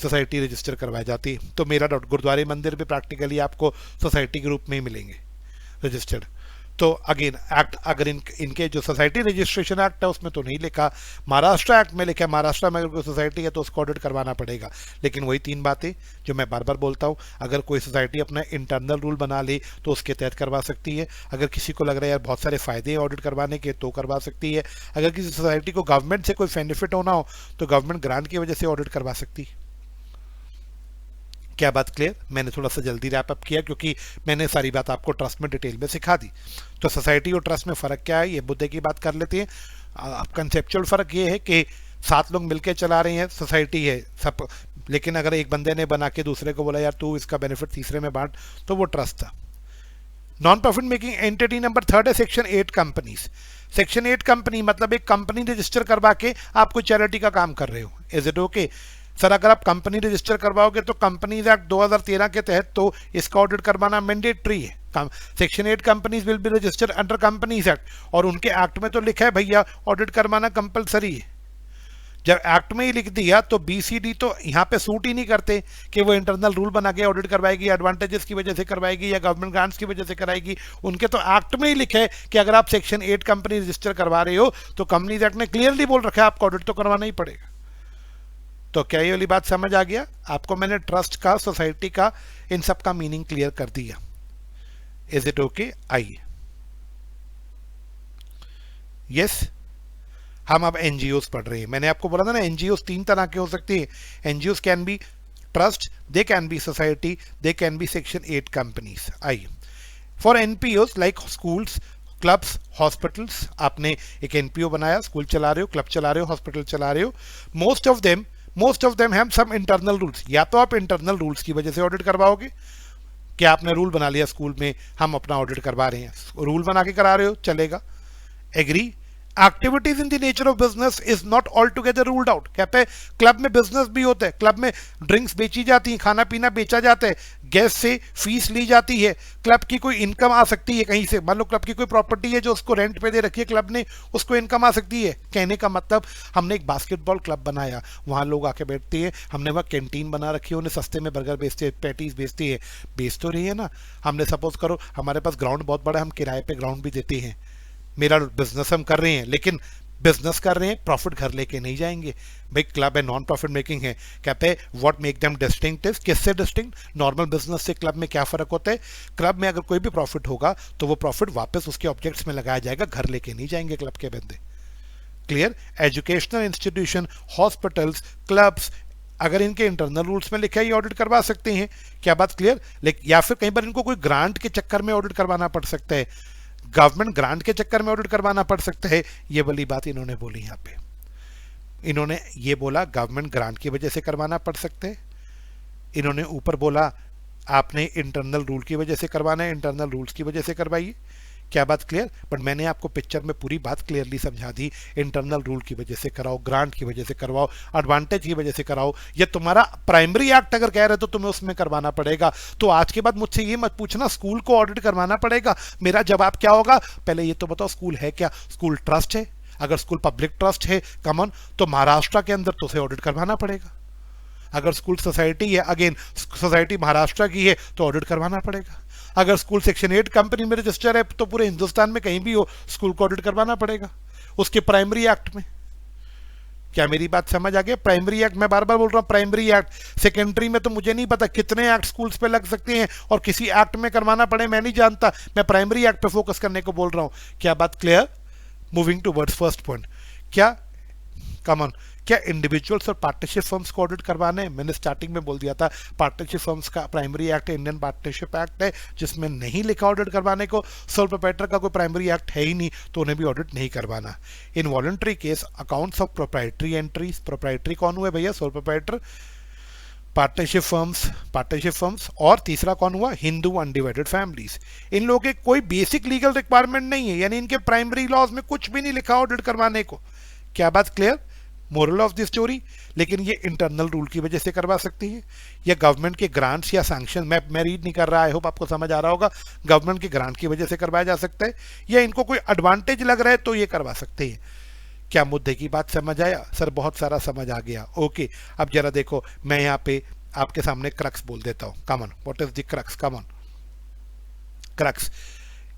सोसाइटी रजिस्टर करवाई जाती। तो मेरा डाउट, गुरुद्वारे मंदिर भी प्रैक्टिकली आपको सोसाइटी के रूप में ही मिलेंगे रजिस्टर्ड। तो अगेन एक्ट, अगर इनके जो सोसाइटी रजिस्ट्रेशन एक्ट है उसमें तो नहीं लिखा, महाराष्ट्र एक्ट में लिखा है। महाराष्ट्र में अगर कोई सोसाइटी है तो उसको ऑडिट करवाना पड़ेगा। लेकिन वही 3 बातें जो मैं बार बार बोलता हूँ, अगर कोई सोसाइटी अपना इंटरनल रूल बना ले तो उसके तहत करवा सकती है। अगर किसी को लग रहा है यार बहुत सारे फायदे हैं ऑडिट करवाने के, तो करवा सकती है। अगर किसी सोसाइटी को गवर्नमेंट से कोई बेनिफिट होना हो तो गवर्नमेंट ग्रांट की वजह से ऑडिट करवा सकती है। क्या बात क्लियर? मैंने थोड़ा सा जल्दी रैप अप किया क्योंकि मैंने सारी बात आपको ट्रस्ट में डिटेल में सिखा दी। तो सोसाइटी और ट्रस्ट में फ़र्क क्या है, ये मुद्दे की बात कर लेते हैं। अब कंसेप्चुअल फ़र्क ये है कि 7 लोग मिलकर चला रहे हैं, सोसाइटी है सब, लेकिन अगर एक बंदे ने बना के दूसरे को बोला यार तू इसका बेनिफिट तीसरे में बांट, तो वो ट्रस्ट था। Non profit making entity number 3 है सेक्शन 8 कंपनीज। सेक्शन 8 कंपनी मतलब एक कंपनी रजिस्टर करवा के आप कोई चैरिटी का काम कर रहे हो। Is it okay? सर अगर आप कंपनी रजिस्टर करवाओगे तो कंपनीज एक्ट 2013 के तहत तो इसका ऑडिट करवाना मैंडेटरी है। Section 8 companies will be registered under companies act, और उनके एक्ट में तो लिखा है भैया ऑडिट करवाना कंपलसरी है। जब एक्ट में ही लिख दिया तो बीसीडी तो यहाँ पे सूट ही नहीं करते कि वो इंटरनल रूल बना के ऑडिट करवाएगी, एडवांटेजेस की वजह से करवाएगी या गवर्नमेंट ग्रांट्स की वजह से कराएगी। उनके तो एक्ट में ही लिखे है कि अगर आप सेक्शन 8 कंपनी रजिस्टर करवा रहे हो तो कंपनीज एक्ट ने क्लियरली बोल रखा है आपको ऑडिट तो करवाना ही पड़ेगा। तो क्या ये वाली बात समझ आ गया आपको? मैंने ट्रस्ट का, सोसाइटी का, इन सब का मीनिंग क्लियर कर दिया। Is it okay? आइए, यस हम अब एनजीओस पढ़ रहे हैं। मैंने आपको बोला था ना एनजीओस 3 तरह के हो सकते हैं। NGOs can be trust, they can be society, they can be section 8 companies. आइए, for NPOs like schools, clubs, hospitals, आपने एक एनपीओ बनाया, स्कूल चला रहे हो, क्लब चला रहे हो, हॉस्पिटल चला रहे हो, most of them have some internal rules. या तो आप इंटरनल रूल्स की वजह से ऑडिट करवाओगे कि आपने रूल बना लिया स्कूल में हम अपना ऑडिट करवा रहे हैं, रूल बना के करा रहे हो, चलेगा। Agree. Activities in the nature of business is not all together ruled out. कहते हैं क्लब में बिजनेस भी होता है, क्लब में ड्रिंक्स बेची जाती है, खाना पीना बेचा जाता है, गेस्ट से फीस ली जाती है, क्लब की कोई इनकम आ सकती है कहीं से। मान लो क्लब की कोई प्रॉपर्टी है जो उसको रेंट पे दे रखी है क्लब ने, उसको इनकम आ सकती है। कहने का मतलब हमने एक बास्केटबॉल क्लब बनाया, वहाँ लोग आके बैठते हैं, हमने वहाँ कैंटीन बना रखी है, उन्हें सस्ते में बर्गर बेचते हैं, पैटीज बेचते हैं, बेच तो रही है ना। हमने सपोज करो हमारे पास ग्राउंड बहुत बड़ा है, हम किराए पे ग्राउंड भी देते हैं, मेरा बिजनेस हम कर रहे हैं, लेकिन बिजनेस कर रहे हैं, प्रॉफिट घर लेके नहीं जाएंगे। भाई क्लब है, नॉन प्रॉफिट मेकिंग है। कहते हैं what make them distinct is, किससे डिस्टिंक्ट? नॉर्मल बिजनेस से क्लब में क्या फर्क होता है? क्लब में अगर कोई भी प्रॉफिट होगा तो वो प्रॉफिट वापस उसके ऑब्जेक्ट्स में लगाया जाएगा, घर लेके नहीं जाएंगे क्लब के बंदे। Clear? Educational institution, hospitals, clubs, अगर इनके इंटरनल रूल्स में लिखा है ये ऑडिट करवा सकते हैं। क्या बात क्लियर? लेकिन या फिर कहीं पर इनको कोई ग्रांट के चक्कर में ऑडिट करवाना पड़ सकता है, गवर्नमेंट ग्रांट के चक्कर में ऑडिट करवाना पड़ सकता है। ये वाली बात इन्होंने बोली, यहाँ पे इन्होंने ये बोला गवर्नमेंट ग्रांट की वजह से करवाना पड़ सकता है। इन्होंने ऊपर बोला आपने इंटरनल रूल की वजह से करवाना है, इंटरनल रूल्स की वजह से करवाइए। क्या बात क्लियर? बट मैंने आपको पिक्चर में पूरी बात क्लियरली समझा दी। इंटरनल रूल की वजह से कराओ, ग्रांट की वजह से करवाओ, एडवांटेज की वजह से कराओ। ये तुम्हारा प्राइमरी एक्ट अगर कह रहे तो तुम्हें उसमें करवाना पड़ेगा। तो आज के बाद मुझसे ये मत पूछना स्कूल को ऑडिट करवाना पड़ेगा। मेरा जवाब क्या होगा? पहले ये तो बताओ स्कूल है क्या? स्कूल ट्रस्ट है? अगर स्कूल पब्लिक ट्रस्ट है कॉमन तो महाराष्ट्र के अंदर तो उसे ऑडिट करवाना पड़ेगा। अगर स्कूल सोसाइटी है, अगेन सोसाइटी महाराष्ट्र की है तो ऑडिट करवाना पड़ेगा। अगर स्कूल सेक्शन 8 कंपनी में रजिस्टर है तो पूरे हिंदुस्तान में कहीं भी हो स्कूल को ऑडिट करवाना पड़ेगा उसके प्राइमरी एक्ट में। क्या मेरी बात समझ आ गया? प्राइमरी एक्ट, मैं बार बार बोल रहा हूँ प्राइमरी एक्ट। सेकेंडरी में तो मुझे नहीं पता कितने एक्ट स्कूल्स पे लग सकते हैं और किसी एक्ट में करवाना पड़े मैं नहीं जानता। मैं प्राइमरी एक्ट पे फोकस करने को बोल रहा हूँ। क्या बात clear? Moving towards first point, क्या कॉमन, क्या इंडिविजुअल्स और पार्टनरशिप फर्म्स को ऑडिट करवाना है? मैंने स्टार्टिंग में बोल दिया था पार्टनरशिप फर्म्स का primary act Indian partnership act है जिसमें नहीं लिखा ऑडिट करवाने को। सोल प्रोप्राइटर का कोई प्राइमरी एक्ट है ही नहीं तो उन्हें भी ऑडिट नहीं करवाना। In voluntary case accounts of proprietary entries, proprietary कौन हुए भैया? सोल प्रोप्राइटर, पार्टनरशिप फर्म्स, और तीसरा कौन हुआ? Hindu undivided families. इन लोगों के कोई बेसिक लीगल रिक्वायरमेंट नहीं है, यानी इनके प्राइमरी लॉज में कुछ भी नहीं लिखा ऑडिट करवाने को। क्या बात clear? Moral of the story, लेकिन ये इंटरनल रूल की वजह से करवा सकती है या गवर्नमेंट के ग्रांट्स या सैंक्शन, मैं रीड नहीं कर रहा, आई होप आपको समझ आ रहा होगा। गवर्नमेंट के ग्रांट की वजह से करवाया जा सकता है या इनको कोई एडवांटेज लग रहा है तो ये करवा सकते हैं। क्या मुद्दे की बात समझ आया? सर बहुत सारा समझ आ गया। ओके, अब जरा देखो मैं यहाँ पे आपके सामने क्रक्स बोल देता हूँ। Common, what is the crux? Common crux,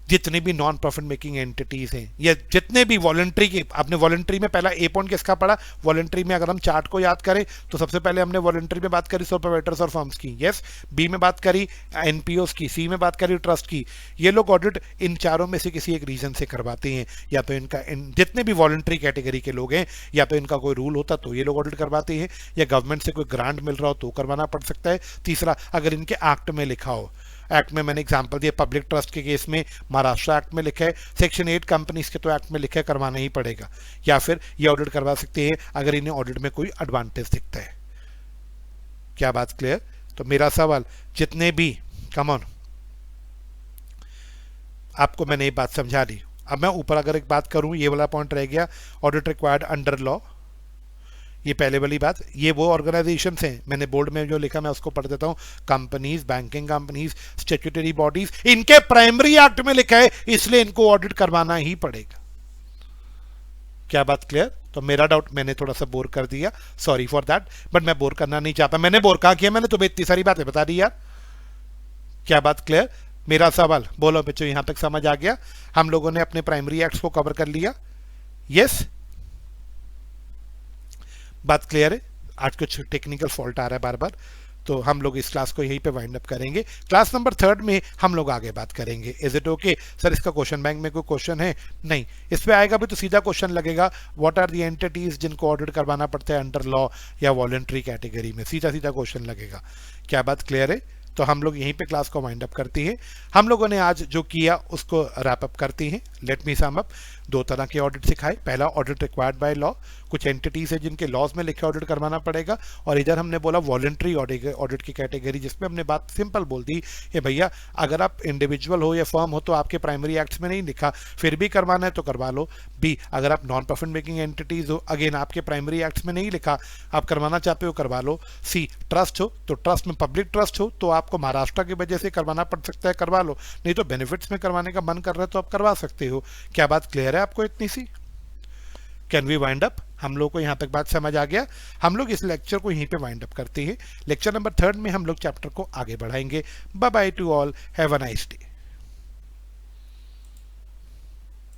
जितने भी नॉन प्रॉफिट मेकिंग एंटिटीज हैं या जितने भी वॉलंटरी के, आपने वॉलंटरी में पहला ए पॉइंट किसका पढ़ा? वॉलंटरी में अगर हम चार्ट को याद करें तो सबसे पहले हमने वॉलंटरी में बात करी सोल प्रोप्राइटर्स और फर्म्स की, यस। बी में बात करी एनपीओस की, सी में बात करी ट्रस्ट की। ये लोग ऑडिट इन चारों में से किसी एक रीजन से करवाते हैं, या तो इनका जितने भी वॉलंटरी कैटेगरी के लोग हैं या तो इनका कोई रूल होता तो ये लोग ऑडिट करवाते हैं, या गवर्नमेंट से कोई ग्रांट मिल रहा हो तो करवाना पड़ सकता है। तीसरा, अगर इनके एक्ट में लिखा हो, एक्ट में मैंने एग्जांपल दिया पब्लिक ट्रस्ट के केस में महाराष्ट्र एक्ट में लिखा है, सेक्शन 8 कंपनीज के तो एक्ट में लिखा है करवाना ही पड़ेगा, या फिर ये ऑडिट करवा सकते हैं अगर इन्हें ऑडिट में कोई एडवांटेज दिखता है। क्या बात क्लियर? तो मेरा सवाल, जितने भी कॉमन, आपको मैंने ये बात समझा दी। अब मैं ऊपर अगर एक बात करूं, ये वाला पॉइंट रह गया, ऑडिट रिक्वायर्ड अंडर लॉ, ये पहले वाली बात, ये वो ऑर्गेनाइजेशन हैं, मैंने बोर्ड में जो लिखा मैं उसको पढ़ देता हूं, companies, banking companies, statutory bodies, इनके प्राइमरी एक्ट में लिखा है, इसलिए इनको ऑडिट करवाना ही पड़ेगा। क्या बात क्लियर? तो मेरा डाउट मैंने थोड़ा सा बोर कर दिया, सॉरी फॉर दैट, बट मैं बोर करना नहीं चाहता। मैंने बोर कहा किया, मैंने तुम्हें इतनी सारी बातें बता दी यार। क्या बात क्लियर? मेरा सवाल बोलो बच्चों, यहां तक समझ आ गया? हम लोगों ने अपने प्राइमरी एक्ट्स को कवर कर लिया, यस? बात क्लियर है? आज कुछ टेक्निकल फॉल्ट आ रहा है बार बार, तो हम लोग इस क्लास को यहीं पे वाइंड अप करेंगे। क्लास नंबर 3 में हम लोग आगे बात करेंगे। Is it okay sir? इसका क्वेश्चन बैंक में कोई क्वेश्चन है? नहीं, इस पे आएगा भी तो सीधा क्वेश्चन लगेगा, व्हाट आर द एंटिटीज जिनको ऑडिट करवाना पड़ता है अंडर लॉ या वॉलंटरी कैटेगरी में, सीधा सीधा क्वेश्चन लगेगा। क्या बात क्लियर है? तो हम लोग यहीं पे क्लास को वाइंड अप करती हैं। हम लोगों ने आज जो किया उसको रैप अप करती हैं। Let me sum up. 2 तरह के ऑडिट सिखाए। पहला ऑडिट रिक्वायर्ड बाय लॉ, कुछ एंटिटीज है जिनके लॉज में लिखे ऑडिट करवाना पड़ेगा, और इधर हमने बोला वॉलंटरी ऑडिट की कैटेगरी, जिसमें हमने बात सिंपल बोल दी कि भैया अगर आप इंडिविजुअल हो या फर्म हो तो आपके प्राइमरी एक्ट्स में नहीं लिखा, फिर भी करवाना है तो करवा लो। बी, अगर आप नॉन प्रॉफिट मेकिंग एंटिटीज हो, अगेन आपके प्राइमरी एक्ट्स में नहीं लिखा, आप करवाना चाहते हो करवा लो। सी, ट्रस्ट हो तो ट्रस्ट में पब्लिक ट्रस्ट हो तो आपको महाराष्ट्र की वजह से करवाना पड़ सकता है, करवा लो, नहीं तो बेनिफिट्स में करवाने का मन कर रहा है तो आप करवा सकते हो। क्या बात क्लियर है आपको इतनी सी? Can we wind up? हम लोग को यहाँ तक बात समझ आ गया। हम लोग इस लेक्चर को यहीं पे वाइंड अप करते हैं। लेक्चर नंबर 3 में हम लोग चैप्टर को आगे बढ़ाएंगे। Bye bye to all, have a nice day.